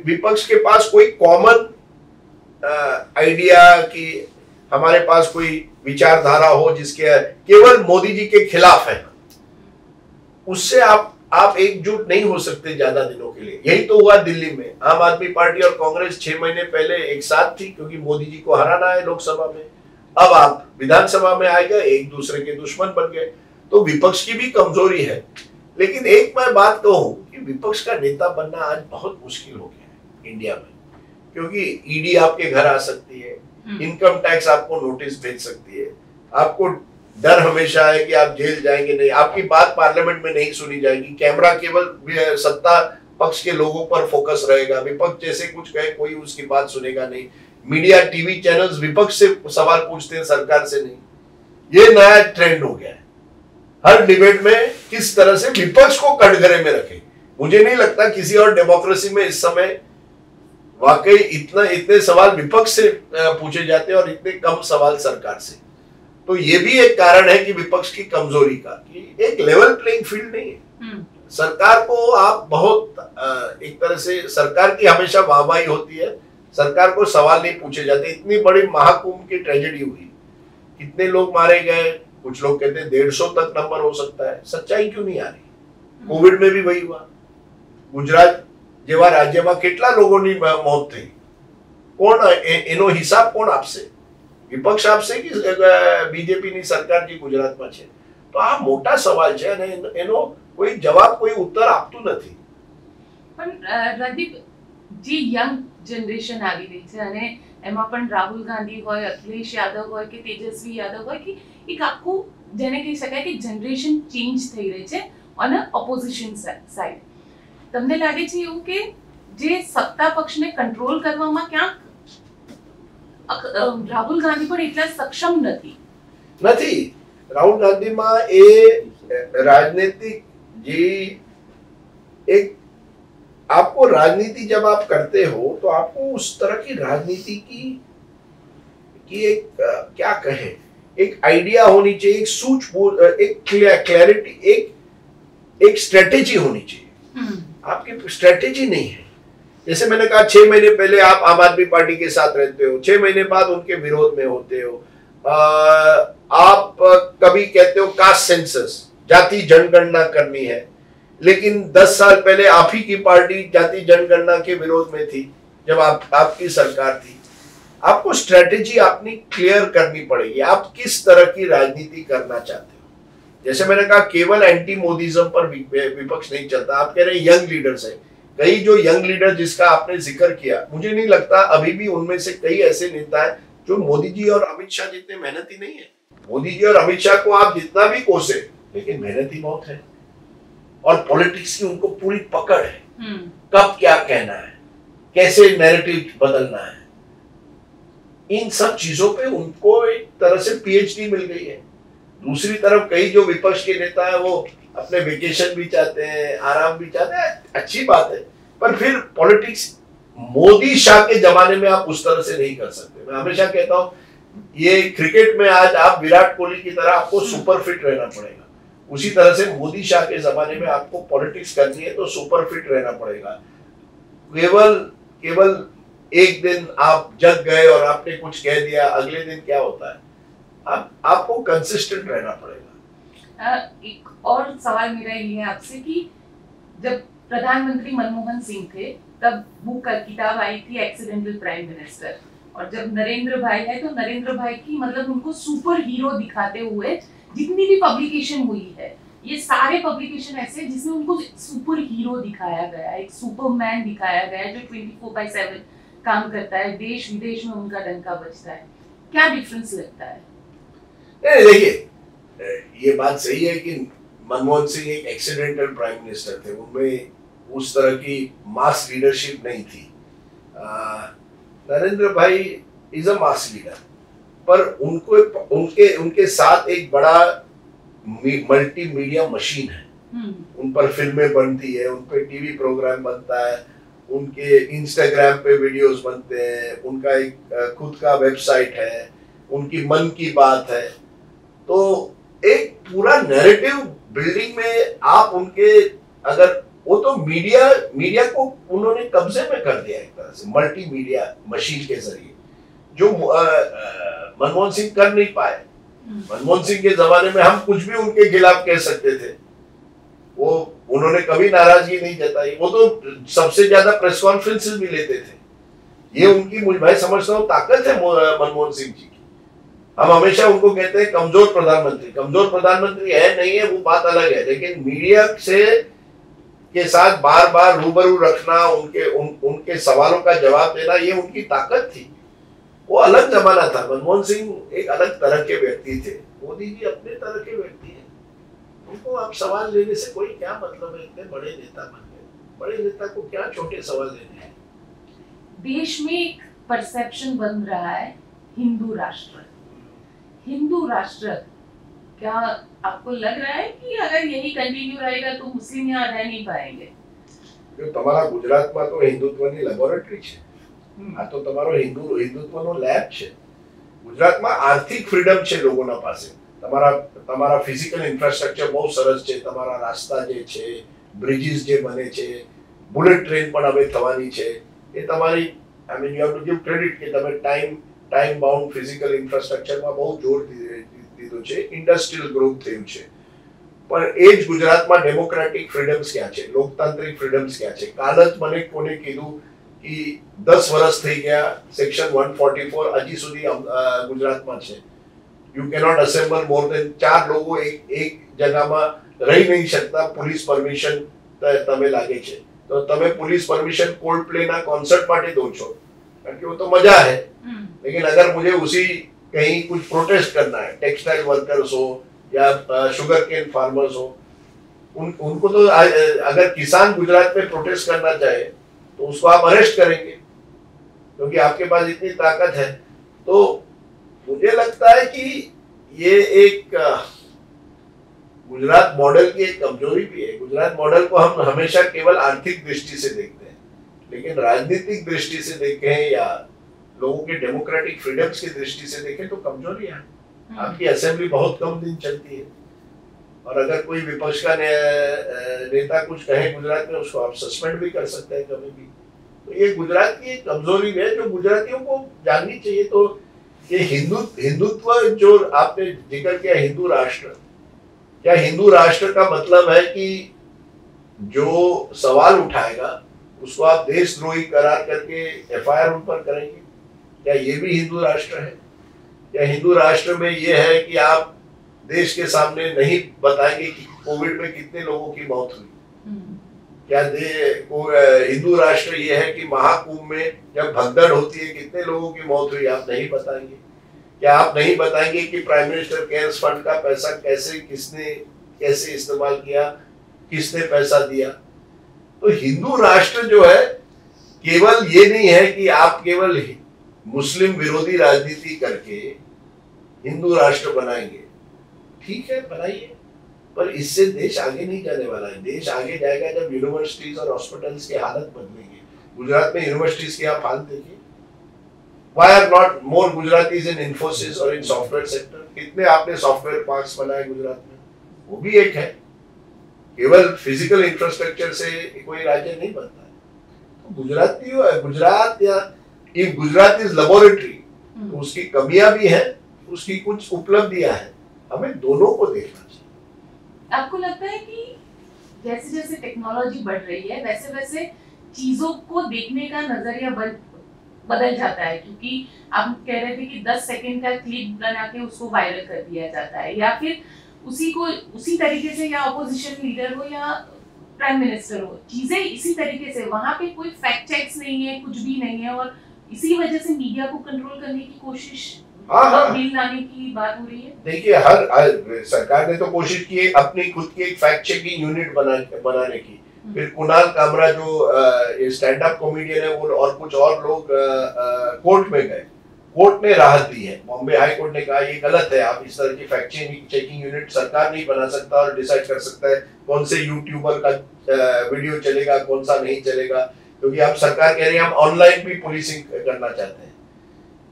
विपक्ष के पास कोई कॉमन आइडिया कि हमारे पास कोई विचारधारा हो जिसके केवल मोदी जी के खिलाफ है, उससे आप एकजुट नहीं हो सकते ज्यादा दिनों के लिए. यही तो हुआ दिल्ली में. आम आदमी पार्टी और कांग्रेस 6 महीने पहले एक साथ थी क्योंकि मोदी जी को हराना है लोकसभा में. अब आप विधानसभा में आ गए, एक दूसरे के दुश्मन बन गए. तो विपक्ष की भी कमजोरी है. लेकिन एक मैं बात कहूं कि विपक्ष का नेता बनना आज बहुत मुश्किल हो गया है इंडिया में, क्योंकि ईडी आपके घर आ सकती है, इनकम टैक्स आपको नोटिस भेज सकती है, आपको डर हमेशा है कि आप जेल जाएंगे नहीं, आपकी बात पार्लियामेंट में नहीं सुनी जाएगी, कैमरा केवल सत्ता पक्ष के लोगों पर फोकस रहेगा, विपक्ष जैसे कुछ कहे कोई उसकी बात सुनेगा नहीं, मीडिया टीवी चैनल्स विपक्ष से सवाल पूछते हैं, सरकार से नहीं. ये नया ट्रेंड हो गया है. हर डिबेट में किस तरह से विपक्ष को कटघरे में रखे. मुझे नहीं लगता किसी और डेमोक्रेसी में इस समय वाकई इतने सवाल विपक्ष से पूछे जाते हैं और इतने कम सवाल सरकार से. तो ये भी एक कारण है कि विपक्ष की कमजोरी का, कि एक लेवल प्लेइंग फील्ड नहीं है. सरकार को आप बहुत एक तरह से सरकार की हमेशा वाहवाही होती है, सरकार को सवाल नहीं पूछे जाते. इतनी बड़ी महाकुंभ की ट्रेजेडी हुई, कितने लोग मारे गए, कुछ लोग कहते हैं 150 तक नंबर हो सकता है. सच्चाई क्यों नहीं आ रही? कोविड में भी वही हुआ. गुजरात જેવા રાજ્યમાં કેટલા લોકોની મોત થઈ, કોણ એનો હિસાબ કોણ આપશે? વિપક્ષ આપશે કે બીજેપીની સરકાર જે ગુજરાતમાં છે? તો આ મોટા સવાલ છે અને એનો કોઈ જવાબ, કોઈ ઉત્તર આપતું નથી. પણ રદીપ, જે યંગ જનરેશન આવી રહી છે અને એમાં પણ રાહુલ ગાંધી હોય, અખિલેશ યાદવ હોય કે તેજસ્વી યાદવ હોય, કે એક આખું જેને કહી શકાય કે જનરેશન ચેન્જ થઈ રહી છે ઓન ઓપોઝિશન સાઇડ. તમને લાગે છે એવું કે જે સત્તા પક્ષને કંટ્રોલ કરવામાં ક્યાંક રાહુલ ગાંધી પણ એટલા સક્ષમ નથી? રાહુલ ગાંધીમાં એ राजनीतिक जी एक आपको राजनीति जब आप करते हो तो आपको उस तरह की राजनीति की एक क्या कहें, एक आइडिया होनी चाहिए, एक सूझबूझ, एक क्लैरिटी, एक स्ट्रेटेजी होनी चाहिए. आपकी स्ट्रेटेजी नहीं है. जैसे मैंने कहा 6 महीने पहले आप आम आदमी पार्टी के साथ रहते हो, 6 महीने बाद उनके विरोध में होते हो. आप कभी कहते हो कास्ट सेंसस, जाति जनगणना करनी है, लेकिन 10 साल पहले आप ही की पार्टी जाति जनगणना के विरोध में थी जब आपकी सरकार थी. आपको स्ट्रेटेजी अपनी क्लियर करनी पड़ेगी. आप किस तरह की राजनीति करना चाहते हो. जैसे मैंने कहा केवल एंटी मोदीज्म पर विपक्ष नहीं चलता. आप कह रहे हैं यंग लीडर्स है, कई जो यंग लीडर जिसका आपने जिक्र किया, मुझे नहीं लगता अभी भी उनमें से कई ऐसे नेता हैं जो मोदी जी और अमित शाह जितने मेहनती नहीं है. मोदी जी और अमित शाह को आप जितना भी कोसे, लेकिन मेहनती बहुत है और पॉलिटिक्स की उनको पूरी पकड़ है. कब क्या कहना है, कैसे नैरेटिव बदलना है, इन सब चीजों पे उनको एक तरह से पीएचडी मिल गई है। दूसरी तरफ कई जो विपक्ष के नेता है वो अपने वेकेशन भी चाहते हैं, आराम भी चाहते हैं, अच्छी बात है, पर फिर पॉलिटिक्स मोदी शाह के जमाने में आप उस तरह से नहीं कर सकते। मैं हमेशा कहता हूं, ये क्रिकेट में आज आप विराट कोहली की तरह आपको सुपर फिट रहना पड़ेगा, उसी तरह से मोदी शाह के जमाने में आपको पॉलिटिक्स करनी है तो सुपर फिट रहना पड़ेगा। केवल एक दिन आप जग गए और आपने कुछ कह दिया, अगले दिन क्या होता है, आपको कंसिस्टेंट रहना पड़ेगा। एक और सवाल मेरा ये है आपसे कि जब प्रधानमंत्री मनमोहन सिंह थे तब बुक किताब आई थी एक्सीडेंटल प्राइम मिनिस्टर, और जब नरेंद्र भाई है तो नरेंद्र भाई की मतलब उनको सुपर हीरो दिखाते हुए जितनी भी पब्लिकेशन हुई है, ये सारे पब्लिकेशन ऐसे जिसमें उनको सुपर हीरो दिखाया गया, एक सुपरमैन दिखाया गया जो 24/7 काम करता है, देश विदेश में उनका डंका बजता है। क्या डिफरेंस लगता है? देखिए, ये बात सही है कि मनमोहन सिंह एक एक्सीडेंटल प्राइम मिनिस्टर थे, उनमें उस तरह की मास लीडरशिप नहीं थी। नरेंद्र भाई इज अ मास लीडर, पर उनके साथ एक बड़ा मल्टीमीडिया मशीन है। उन पर फिल्में बनती है, उन पर टीवी प्रोग्राम बनता है, उनके इंस्टाग्राम पे वीडियोस बनते हैं, उनका एक खुद का वेबसाइट है, उनकी मन की बात है। तो एक पूरा नैरेटिव बिल्डिंग में आप उनके, अगर वो तो मीडिया को उन्होंने कब्जे में कर दिया एक तरह से मल्टीमीडिया मशीन के जरिए, जो मनमोहन सिंह कर नहीं पाए। मनमोहन सिंह के जमाने में हम कुछ भी उनके खिलाफ कह सकते थे, वो उन्होंने कभी नाराजगी नहीं जताई, वो तो सबसे ज्यादा प्रेस कॉन्फ्रेंसेस भी लेते थे। ये उनकी, मैं समझता हूँ, ताकत है मनमोहन सिंह जी की। हम हमेशा उनको कहते हैं कमजोर प्रधानमंत्री है नहीं है वो बात अलग है, लेकिन मीडिया से के साथ बार बार रूबरू रखना, उनके सवालों का जवाब देना, ये उनकी ताकत थी। वो अलग जमाना था। मनमोहन सिंह एक अलग तरह के व्यक्ति थे, मोदी जी अपने तरह के व्यक्ति हैं। उनको आप सवाल लेने से कोई क्या मतलब है, इतने बड़े नेता बन गए, बड़े नेता को क्या छोटे सवाल लेने हैं। देश में एक परसेप्शन बन रहा है हिंदू राष्ट्र, क्या आपको लग रहा है कि अगर यही कंटिन्यू रहेगा तो मुस्लिम यहाँ रह नहीं पाएंगे? તમારા ગુજરાતમાં તો હિન્દુત્વની લેબોરેટરી છે, આ તો તમારો હિન્દુત્વનો લેબ છે। ગુજરાતમાં આર્થિક ફ્રીડમ છે લોકોના પાસે, તમારા ફિઝિકલ ઇન્ફ્રાસ્ટ્રક્ચર બહુ સરસ છે, તમારા રાસ્તા જે છે, બ્રિજીસ જે બને છે, બુલેટ ટ્રેન પણ હવે થવાની છે, એ તમારી, I mean you have to give credit કે તમે ટાઈમ બાઉન્ડ ફિઝિકલ ઇન્ફ્રાસ્ટ્રક્ચરમાં બહુ જોર દીધું છે, ઇન્ડસ્ટ્રીયલ ગ્રોથ થયું છે। પણ એ જ ગુજરાતમાં ડેમોક્રેટિક ફ્રીડમ્સ ક્યાં છે, લોકતાંત્રિક ફ્રીડમ્સ ક્યાં છે? કાલ જ મને કોને કીધું કે 10 વર્ષ થઈ ગયા, સેક્શન 144 હજી સુધી ગુજરાતમાં છે। યુ કેનોટ અસેમ્બલ મોર દેન 4 લોકો એક જગ્યામાં રહી નહીં શકતા, पुलिस परमिशन તમે લાગે છે તો તમે पुलिस परमिशन कोल्ड प्ले ना कॉन्सर्ट માટે દો છો, કારણ કે वो तो मजा है। लेकिन अगर मुझे उसी कहीं कुछ प्रोटेस्ट करना है, टेक्सटाइल वर्कर्स हो या शुगर केन फार्मर्स हो, उनको तो अगर किसान गुजरात में प्रोटेस्ट करना चाहे तो उसको आप अरेस्ट करेंगे, क्योंकि आपके पास इतनी ताकत है। तो मुझे लगता है कि ये एक गुजरात मॉडल की एक कमजोरी भी है। गुजरात मॉडल को हम हमेशा केवल आर्थिक दृष्टि से देखते हैं, लेकिन राजनीतिक दृष्टि से देखें या लोगों के डेमोक्रेटिक फ्रीडम्स की दृष्टि से देखें तो कमजोरियां हैं। आपकी असेंबली बहुत कम दिन चलती है, और अगर कोई विपक्ष का नेता कुछ कहे गुजरात में, उसको आप सस्पेंड भी कर सकते हैं कभी भी। तो ये गुजरात की एक कमजोरी है जो गुजरातियों को जाननी चाहिए। तो ये हिंदुत्व जो आपने जिक्र किया, हिंदू राष्ट्र, क्या हिंदू राष्ट्र का मतलब है कि जो सवाल उठाएगा उसको आप देशद्रोही करार करके एफआईआर उन पर करेंगे? क्या ये भी हिंदू राष्ट्र है? या हिंदू राष्ट्र में ये है कि आप देश के सामने नहीं बताएंगे कि कोविड में कितने लोगों की मौत हुई? क्या हिंदू राष्ट्र ये है कि महाकुंभ में जब भगदड़ होती है कितने लोगों की मौत हुई? आप नहीं बताएंगे? क्या आप नहीं बताएंगे कि प्राइम मिनिस्टर केयर्स फंड का पैसा कैसे इस्तेमाल किया, किसने पैसा दिया? तो हिंदू राष्ट्र जो है केवल ये नहीं है कि आप केवल मुस्लिम विरोधी राजनीति करके हिंदू राष्ट्र बनाएंगे, ठीक है बनाइए, पर इससे देश आगे नहीं जाने वाला है। देश आगे जाएगा जब यूनिवर्सिटीज और हॉस्पिटल्स की हालत बदलेंगे। गुजरात में यूनिवर्सिटीज की आप हालत देखिए, Why are not more Gujaratis in Infosys और in software sector? कितने आपने सॉफ्टवेयर पार्क्स बनाए गुजरात में, वो भी एक है। केवल फिजिकल इंफ्रास्ट्रक्चर से कोई राज्य नहीं बनता है। तो गुजरात या इफ गुजरात इज लेबोरेटरी, तो उसकी कमियां भी हैं, उसकी कुछ उपलब्धियां हैं, हमें दोनों को देखना चाहिए। आपको लगता है कि जैसे जैसे टेक्नोलॉजी बढ़ रही है वैसे वैसे चीजों को देखने का नजरिया बदल जाता है? क्योंकि आप कह रहे थे कि 10 सेकंड का क्लिप बना के उसको वायरल कर दिया जाता है, या फिर उसी तरीके से, या ऑपोजिशन लीडर हो या प्राइम मिनिस्टर हो, चीजें इसी तरीके से, वहां पे कोई फैक्ट चेक्स नहीं है, कुछ भी नहीं है, और इसी वजह से मीडिया को कंट्रोल करने की कोशिश, बिल लाने की बात हो रही है। देखिए, हर सरकार ने तो कोशिश की है अपनी खुद की एक फैक्ट चेकिंग यूनिट बनाने की। फिर कुणाल कामरा जो स्टैंड अप कॉमेडियन है, वो और कुछ और लोग कोर्ट में गए, कोर्ट ने राहत दी है। बॉम्बे हाई कोर्ट ने कहा ये गलत है, आप इस तरह की फैक्ट चेकिंग यूनिट सरकार नहीं बना सकता और डिसाइड कर सकता है कौन से यूट्यूबर का वीडियो चलेगा, कौन सा नहीं चलेगा, क्योंकि अब सरकार कह रही है हम ऑनलाइन भी पुलिसिंग करना चाहते हैं।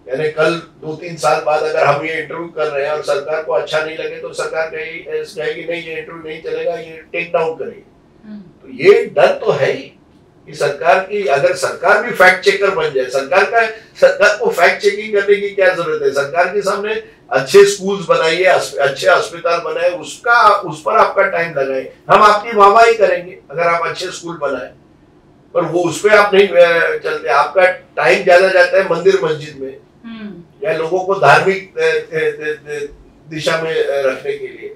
यानी कल 2-3 साल बाद अगर हम ये इंटरव्यू कर रहे हैं और सरकार को अच्छा नहीं लगे तो सरकार कहेगी नहीं ये इंटरव्यू नहीं चलेगा, ये टेक डाउन करेगी। तो ये डर तो है ही कि सरकार की, अगर सरकार भी फैक्ट चेकर बन जाए, सरकार को फैक्ट चेकिंग करने की क्या जरूरत है? सरकार के सामने अच्छे स्कूल्स बनाइए, अच्छे अस्पताल बनाए, उस पर आपका टाइम लगाए, हम आपकी वाहवाही करेंगे अगर आप अच्छे स्कूल बनाए, पर वो उस पर आप नहीं चलते। आपका टाइम ज्यादा जाता है मंदिर मस्जिद में या लोगों को धार्मिक दिशा में रखने के लिए,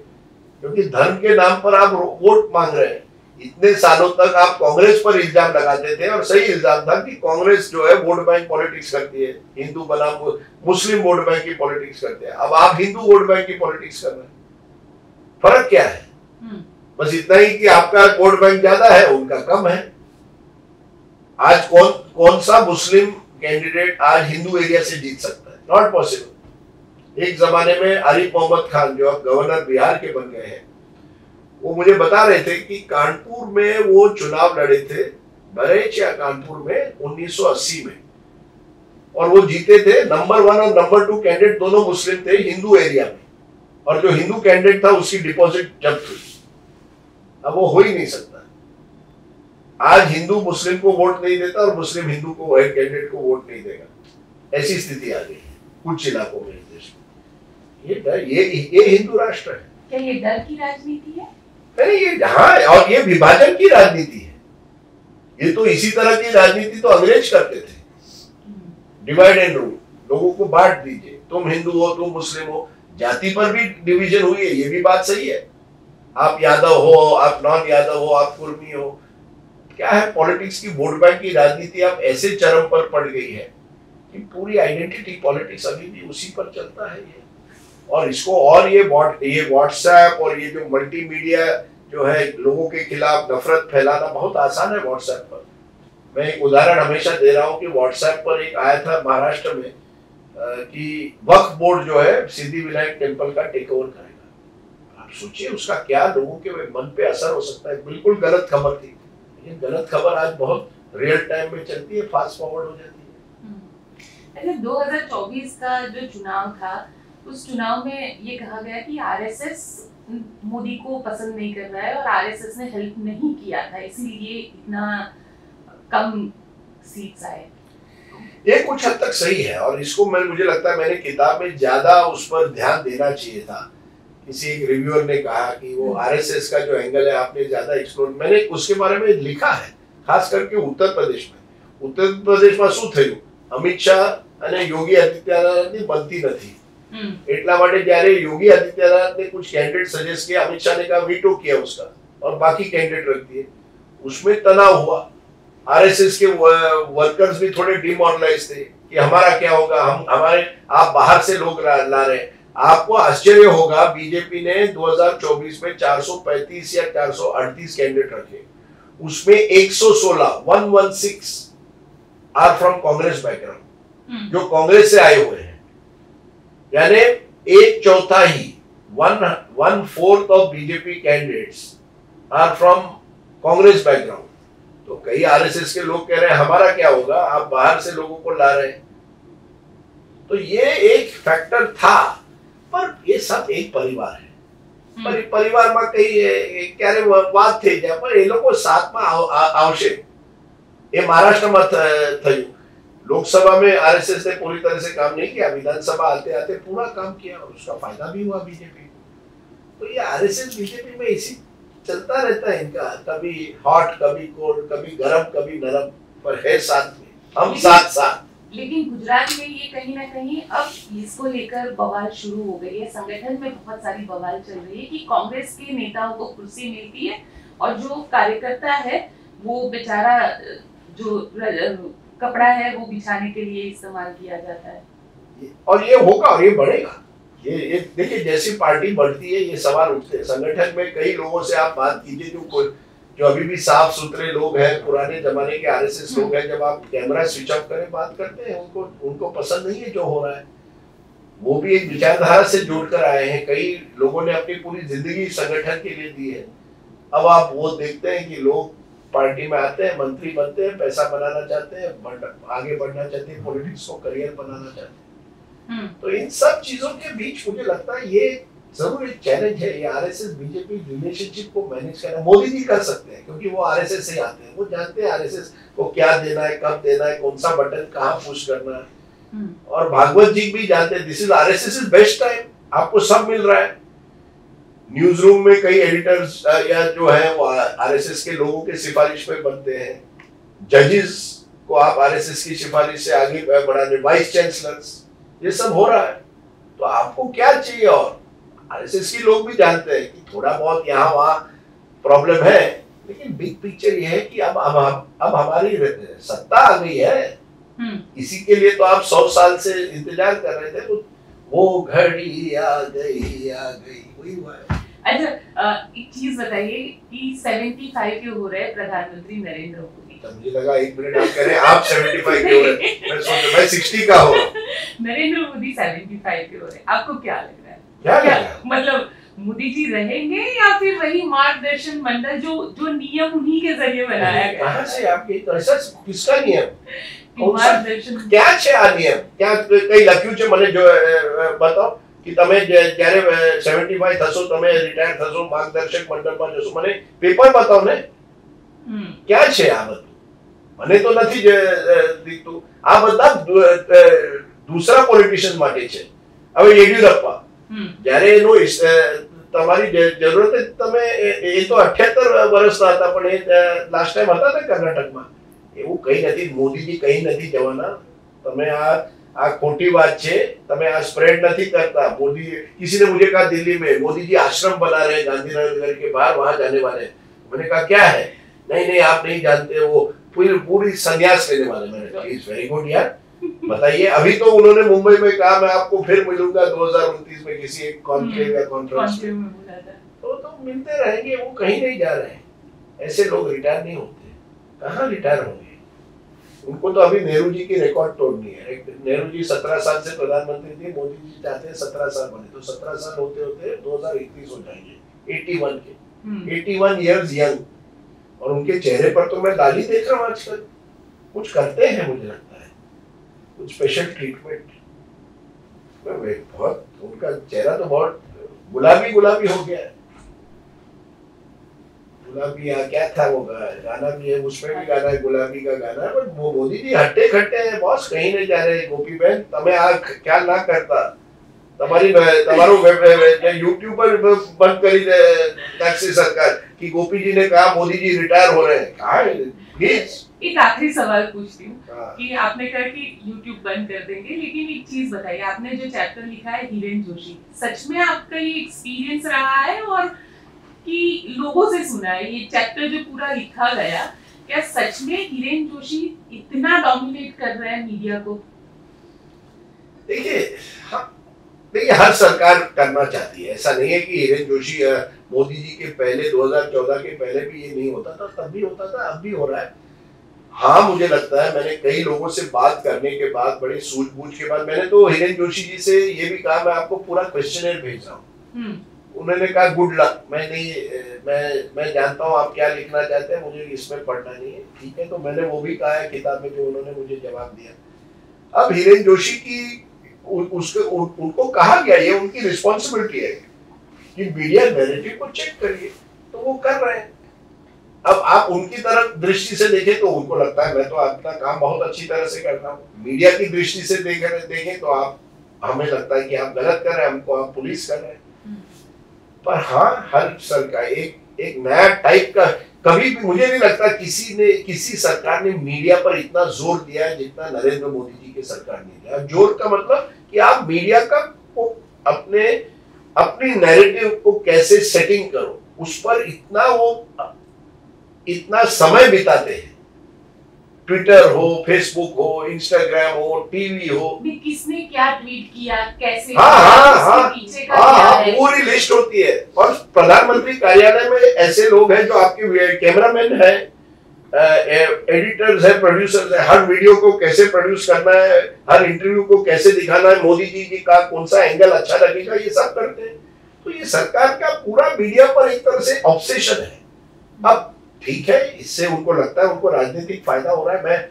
क्योंकि धर्म के नाम पर आप वोट मांग रहे हैं। इतने सालों तक आप कांग्रेस पर इल्जाम लगाते थे और सही इल्जाम था कि कांग्रेस जो है वोट बैंक पॉलिटिक्स करती है, हिंदू बनाम मुस्लिम वोट बैंक की पॉलिटिक्स करते हैं। अब आप हिंदू वोट बैंक की पॉलिटिक्स कर रहे हैं, फर्क क्या है? बस इतना ही कि आपका वोट बैंक ज्यादा है, उनका कम है। आज कौन सा मुस्लिम कैंडिडेट आज हिंदू एरिया से जीत सकता है? Not possible. एक जमाने में आरिफ मोहम्मद खान जो अब गवर्नर बिहार के बन गए हैं, वो मुझे बता रहे थे कि कानपुर में वो चुनाव लड़े थे, बरेच या कानपुर में 1980 में, और वो जीते थे। नंबर 1 और नंबर 2 कैंडिडेट दोनों मुस्लिम थे हिंदू एरिया में, और जो हिंदू कैंडिडेट था उसकी डिपॉजिट जब्त हुई। अब वो हो ही नहीं सकता। आज हिंदू मुस्लिम को वोट नहीं देता और मुस्लिम हिंदू को, कैंडिडेट को वोट नहीं देगा, ऐसी स्थिति आ गई है कुछ इलाकों में देश में। ये हिंदू राष्ट्र है। क्या ये डर की राजनीति है? नहीं, ये हाँ, और ये विभाजन की राजनीति है। ये तो इसी तरह की राजनीति तो अंग्रेज करते थे, डिवाइड एंड रूल, लोगों को बांट दीजिए, तुम हिंदू हो तुम मुस्लिम हो। जाति पर भी डिवीजन हुई है, ये भी बात सही है। आप यादव हो, आप नॉन यादव हो, आप कुर्मी हो, क्या है पॉलिटिक्स की वोट बैंक की राजनीति अब ऐसे चरम पर पड़ गई है कि पूरी आइडेंटिटी पॉलिटिक्स अभी भी उसी पर चलता है ये। और इसको, और ये व्हाट्सएप और ये जो मल्टीमीडिया जो है, लोगों के खिलाफ नफरत फैलाना बहुत आसान है व्हाट्सएप पर। मैं एक उदाहरण हमेशा दे रहा हूँ कि व्हाट्सएप पर एक आया था महाराष्ट्र में कि वक्फ बोर्ड जो है सिद्धिविनायक टेम्पल का टेक ओवर करेगा। आप सोचिए उसका क्या लोगों के मन पे असर हो सकता है। बिल्कुल गलत खबर थी। ये गलत खबर आज बहुत रियल टाइम में चलती है, फास्ट फॉरवर्ड हो जाती है। अच्छा, 2024 का जो चुनाव था, उस चुनाव में ये कहा गया कि आरएसएस मोदी को पसंद नहीं कर रहा है और आरएसएस ने हेल्प नहीं किया था, इसीलिए इतना कम सीट्स आए। ये कुछ हद तक सही है, और इसको मुझे लगता है मैंने किताब में ज्यादा उस पर ध्यान देना चाहिए था। किसी एक रिव्यूअर ने कहा कि वो आरएसएस का जो एंगल है आपने ज्यादा एक्सप्लोर, मैंने उसके बारे में लिखा है, खास करके उत्तर प्रदेश में શું થયું, અમિત શાહ અને યોગી આદિત્યનાથની બનતી નથી। એટલા માટે જ્યારે યોગી આदित्यनाथ ने कुछ कैंडिडेट सजेस्ट किया, अमित शाह ने कहा वीटो किया उसका और बाकी कैंडिडेट रख दिए। उसमें तनाव हुआ। आरएसएस के वर्कर्स भी थोड़े डिमोरलाइज थे कि हमारा क्या होगा, आप बाहर से लोग ला रहे हैं। आपको आश्चर्य होगा, बीजेपी ने 2024 में 435 या 438 कैंडिडेट रखे, उसमें 116 आर फ्रॉम कांग्रेस बैकग्राउंड, जो कांग्रेस से आए हुए हैं, यानी 1/4 1/4 of BJP candidates are from Congress background. तो कई आरएसएस के लोग कह रहे हैं हमारा क्या होगा, आप बाहर से लोगों को ला रहे हैं। तो ये एक फैक्टर था, पर ये सब एक परिवार है। पर परिवार में कई क्यारे वाद थे ज्યાં पर એ લોકો સાથમાં આવશે। ये महाराष्ट्र में थયું, लोकसभा में आरएसएस ने पूरी तरह से काम नहीं किया, विधानसभा आते आते पूरा काम किया और उसका फायदा भी हुआ बीजेपी। तो ये आरएसएस बीजेपी में इसी चलता रहता है इनका, कभी हॉट कभी कोल्ड, कभी गरम कभी नरम, पर है साथ में, हम साथ साथ। लेकिन गुजरात में ये कहीं ना कहीं अब इसको लेकर बवाल शुरू हो गई है, संगठन में बहुत सारी बवाल चल रही है कि कांग्रेस के नेताओं को कुर्सी मिलती है और जो कार्यकर्ता है वो बेचारा जो कपड़ा है वो बिछाने के लिए इस्तेमाल किया जाता है। और ये होगा और ये बढ़ेगा। ये देखिए जैसी पार्टी बढ़ती है ये सवाल उठते हैं। संगठन में कई लोगों से आप बात कीजिए जो अभी भी साफ सुथरे लोग हैं, पुराने जमाने के आरएसएस लोग हैं, जब आप कैमरा स्विच ऑफ करें बात करते हैं, उनको पसंद नहीं है जो हो रहा है। वो भी एक विचारधारा से जोड़कर आए हैं, कई लोगों ने अपनी पूरी जिंदगी संगठन के लिए दी है। अब आप वो देखते हैं कि लोग पार्टी में आते हैं, मंत्री बनते हैं, पैसा बनाना चाहते हैं, आगे बढ़ना चाहते हैं, पॉलिटिक्स को करियर बनाना चाहते हैं। तो इन सब चीजों के बीच मुझे लगता है ये जरूर एक चैलेंज है। ये आरएसएस बीजेपी रिलेशनशिप को मैनेज करना मोदी जी कर सकते हैं, क्योंकि वो आरएसएस से आते हैं, वो जानते हैं आरएसएस को क्या देना है, कब देना है, कौन सा बटन कहाँ पुश करना है। और भागवत जी भी जानते हैं this is RSS is best time, आपको सब मिल रहा है। न्यूज रूम में कई एडिटर्स या जो है वो आरएसएस के लोगों के सिफारिश पे बनते हैं, जजेस को आप आरएसएस की सिफारिश से आगे बढ़ाने, वाइस चांसलर्स, ये सब हो रहा है। तो आपको क्या चाहिए? और आरएसएस के लोग भी जानते हैं कि थोड़ा बहुत यहाँ वहाँ प्रॉब्लम है, लेकिन बिग पिक्चर ये है कि अब हमारी सत्ता आ गई है। इसी के लिए तो आप 100 साल से इंतजार कर रहे थे, तो वो घड़ी आ गई वही हुआ है। अच्छा, एक चीज बताइए कि 75 के हो रहे प्रधानमंत्री नरेंद्र मोदी। तो मुझे लगा 1 मिनट आप कह रहे हैं आप 75 के हो रहे, मैं 60 का हो। नरेंद्र मोदी 75 के हो रहे, आपको क्या लग रहा है? क्या मतलब मोदी जी रहेंगे या फिर वही मार्गदर्शन मंडल जो नियम उन्हीं के जरिए बनाया गया? कहाँ से आपके ऐसा किसका नियम? मार्गदर्शन क्या છે આ નિયમ? क्या કઈ લખ્યું છે મને જો બતાવો कि તમે જ્યારે 75 થશો, તમે રિટાયર થશો, માર્ગદર્શક મંડળમાં જશો, મને પેપર બતાવો ને क्या છે આ બધું? મને તો નથી દીખતું। આ બધા दूसरा પોલિટિશિયન માટે છે। હવે યેડિયુરપ્પા જ્યારે એનો તમારી જરૂરત है, તમે એ તો 78 વર્ષના હતા, પણ એ લાસ્ટ ટાઈમ હતા ને કર્ણાટકમાં। એવું કઈ નથી, મોદીજી કઈ નથી જવાના। તમે આ खोटी बात है, તમે આ स्प्रेड नहीं करता। मोदी, किसी ने मुझे कहा दिल्ली में मोदी जी आश्रम बना रहे हैं गांधीनगर के बाहर, वहां जाने वाले। मैंने कहा क्या है? नहीं आप नहीं जानते, वो पूरी संन्यास लेने वाले। मैंने इट्स वेरी गुड यार, बताइए। अभी तो उन्होंने मुंबई में कहा मैं आपको फिर मिलूंगा 2029 में किसी एक कॉन्क्लेव या कॉन्फ्रेंस में। तो मिलते रहेंगे, वो कहीं नहीं जा रहे हैं। ऐसे लोग रिटायर नहीं होते, कहाँ रिटायर होंगे? उनको तो अभी नेहरू जी की रिकॉर्ड तोड़नी है। नेहरू जी 17 साल से प्रधानमंत्री थे, मोदी जी चाहते हैं 17 साल बने, तो 17 साल होते होते 2031 हो जाएंगे, 81 के 81 इयर्स यंग। और उनके चेहरे पर तो मैं लाली देख रहा हूँ आजकल। कुछ करते हैं मुझे लगता है, कुछ स्पेशल ट्रीटमेंट। बहुत उनका चेहरा तो बहुत गुलाबी हो गया है। गुलाबी क्या था वो गाना भी है, उसमें भी गाना है, गुलाबी का गाना है। वो मोदी जी हट्टे खट्टे हैं बॉस, कहीं नहीं जा रहे। गोपी बहन तमें आ ख्याल ना करता, તમારું YouTube पर बंद करी टैक्सी सरकार कि गोपी जी ने कहा मोदी जी रिटायर हो रहे हैं। कहा है प्लीज? एक आखिरी सवाल पूछती हूँ कि आपने कहा कि YouTube बंद कर देंगे, लेकिन एक चीज बताइए, आपने जो चैप्टर लिखा है हिरेन जोशी, सच में आपका ये एक्सपीरियंस रहा है और कि लोगों से सुना है ये चैप्टर जो पूरा लिखा गया, क्या सच में हिरेन जोशी इतना डोमिनेट कर रहे हैं मीडिया को? देखिए हर सरकार करना चाहती है, ऐसा नहीं है कि हिरेन जोशी मोदी जी के पहले 2014 के पहले भी ये नहीं होता था, तब भी होता था, अब भी हो रहा है। हाँ मुझे लगता है, मैंने कई लोगों से बात करने के बाद, बड़े सूझबूझ के बाद, मैंने तो हिरेन जोशी जी से ये भी कहा मैं आपको पूरा क्वेश्चनर भेज रहा हूँ। उन्होंने कहा गुड लक, मैं नहीं, मैं जानता हूँ आप क्या लिखना चाहते हैं, मुझे इसमें पढ़ना नहीं है। ठीक है, तो मैंने वो भी कहा है किताब में जो उन्होंने मुझे जवाब दिया। अब हिरेन जोशी की उनको कहा गया, ये उनकी रिस्पॉन्सिबिलिटी है कि मीडिया नैरेटिव को चेक करिए, तो वो कर रहे हैं। अब आप उनकी तरफ दृष्टि से देखें तो उनको लगता है मैं तो अपना काम बहुत अच्छी तरह से करता हूँ। मीडिया की दृष्टि से देखें तो आप, हमें लगता है कि आप गलत कर रहे हैं, हमको आप पुलिस कर रहे हैं। पर हाँ, हर सरकार एक नया टाइप का, कभी भी मुझे नहीं लगता किसी सरकार ने मीडिया पर इतना जोर दिया है जितना नरेंद्र मोदी जी की सरकार ने दिया। जोर का मतलब कि आप मीडिया का को अपनी नैरेटिव को कैसे सेटिंग करो, उस पर इतना समय बिताते हैं। ट्विटर हो, फेसबुक हो, इंस्टाग्राम हो, टीवी हो, किसने क्या ट्वीट किया, कैसे, पीछे का क्या है, पूरी लिस्ट होती है। और प्रधानमंत्री कार्यालय में ऐसे लोग हैं जो आपके कैमरामैन है, एडिटर्स है, प्रोड्यूसर्स है, हर वीडियो को कैसे प्रोड्यूस करना है, हर इंटरव्यू को कैसे दिखाना है, मोदी जी का कौन सा एंगल अच्छा लगेगा, ये सब करते हैं। तो ये सरकार का पूरा मीडिया पर एक तरह से ऑब्सेशन है। अब ठीक है, इससे उनको लगता है उनको राजनीतिक फायदा हो रहा है।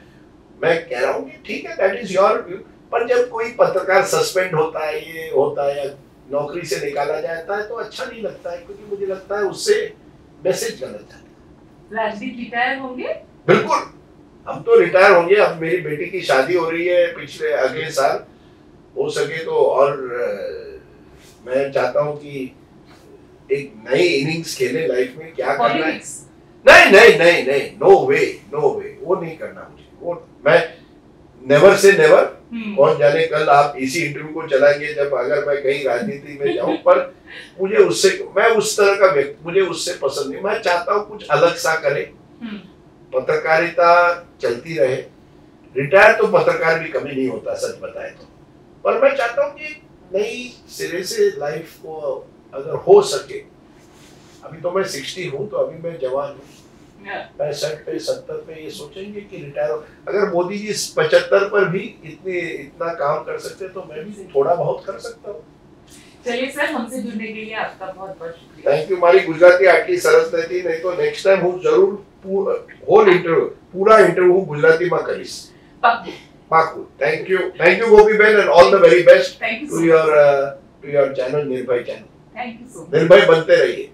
मैं कह रहा हूँ कि ठीक है, दैट इज योर व्यू। पर जब कोई पत्रकार सस्पेंड होता है, ये होता है, या नौकरी से निकाला जाता है, तो अच्छा नहीं लगता है, क्योंकि मुझे लगता है उससे मैसेज गलत जाता है। राजदीप रिटायर होंगे? बिल्कुल, हम तो रिटायर होंगे। अब मेरी बेटी की शादी हो रही है अगले साल, हो सके तो, और मैं चाहता हूँ कि एक नई इनिंग्स खेले लाइफ में। क्या करना है? नहीं, नो वे, वो नहीं करना मुझे। वो मैं नेवर से नेवर, कौन जाने कल आप इसी इंटरव्यू को चलाएंगे जब अगर मैं कहीं राजनीति में जाऊं। पर मुझे मैं उस तरह का व्यक्ति, मुझे उससे पसंद नहीं। मैं चाहता हूं कुछ अलग सा करे, पत्रकारिता चलती रहे। रिटायर तो पत्रकार भी कभी नहीं होता, सच बताए तो। पर मैं चाहता हूँ कि नई सिरे से लाइफ को अगर हो सके, अभी तो मैं 60 हूँ, तो अभी मैं जवान हूँ, 65 पे 70 पे ये सोचेंगे कि रिटायर। अगर मोदी जी 75 पर भी इतना काम कर सकते तो मैं भी थोड़ा बहुत कर सकता हूँ। चलिए सर, हमसे जुड़ने के लिए आपका बहुत बहुत शुक्रिया। Thank you. मारी गुजराती आटली सरस नहीं, नहीं तो नेक्स्ट टाइम हूँ जरूर पूरा इंटरव्यू गुजराती में करीश। पाकू। Thank you Gopi ben, and all the very best to your channel, Nirbhay channel. Thank you so much. निर्भय बनते रहिए।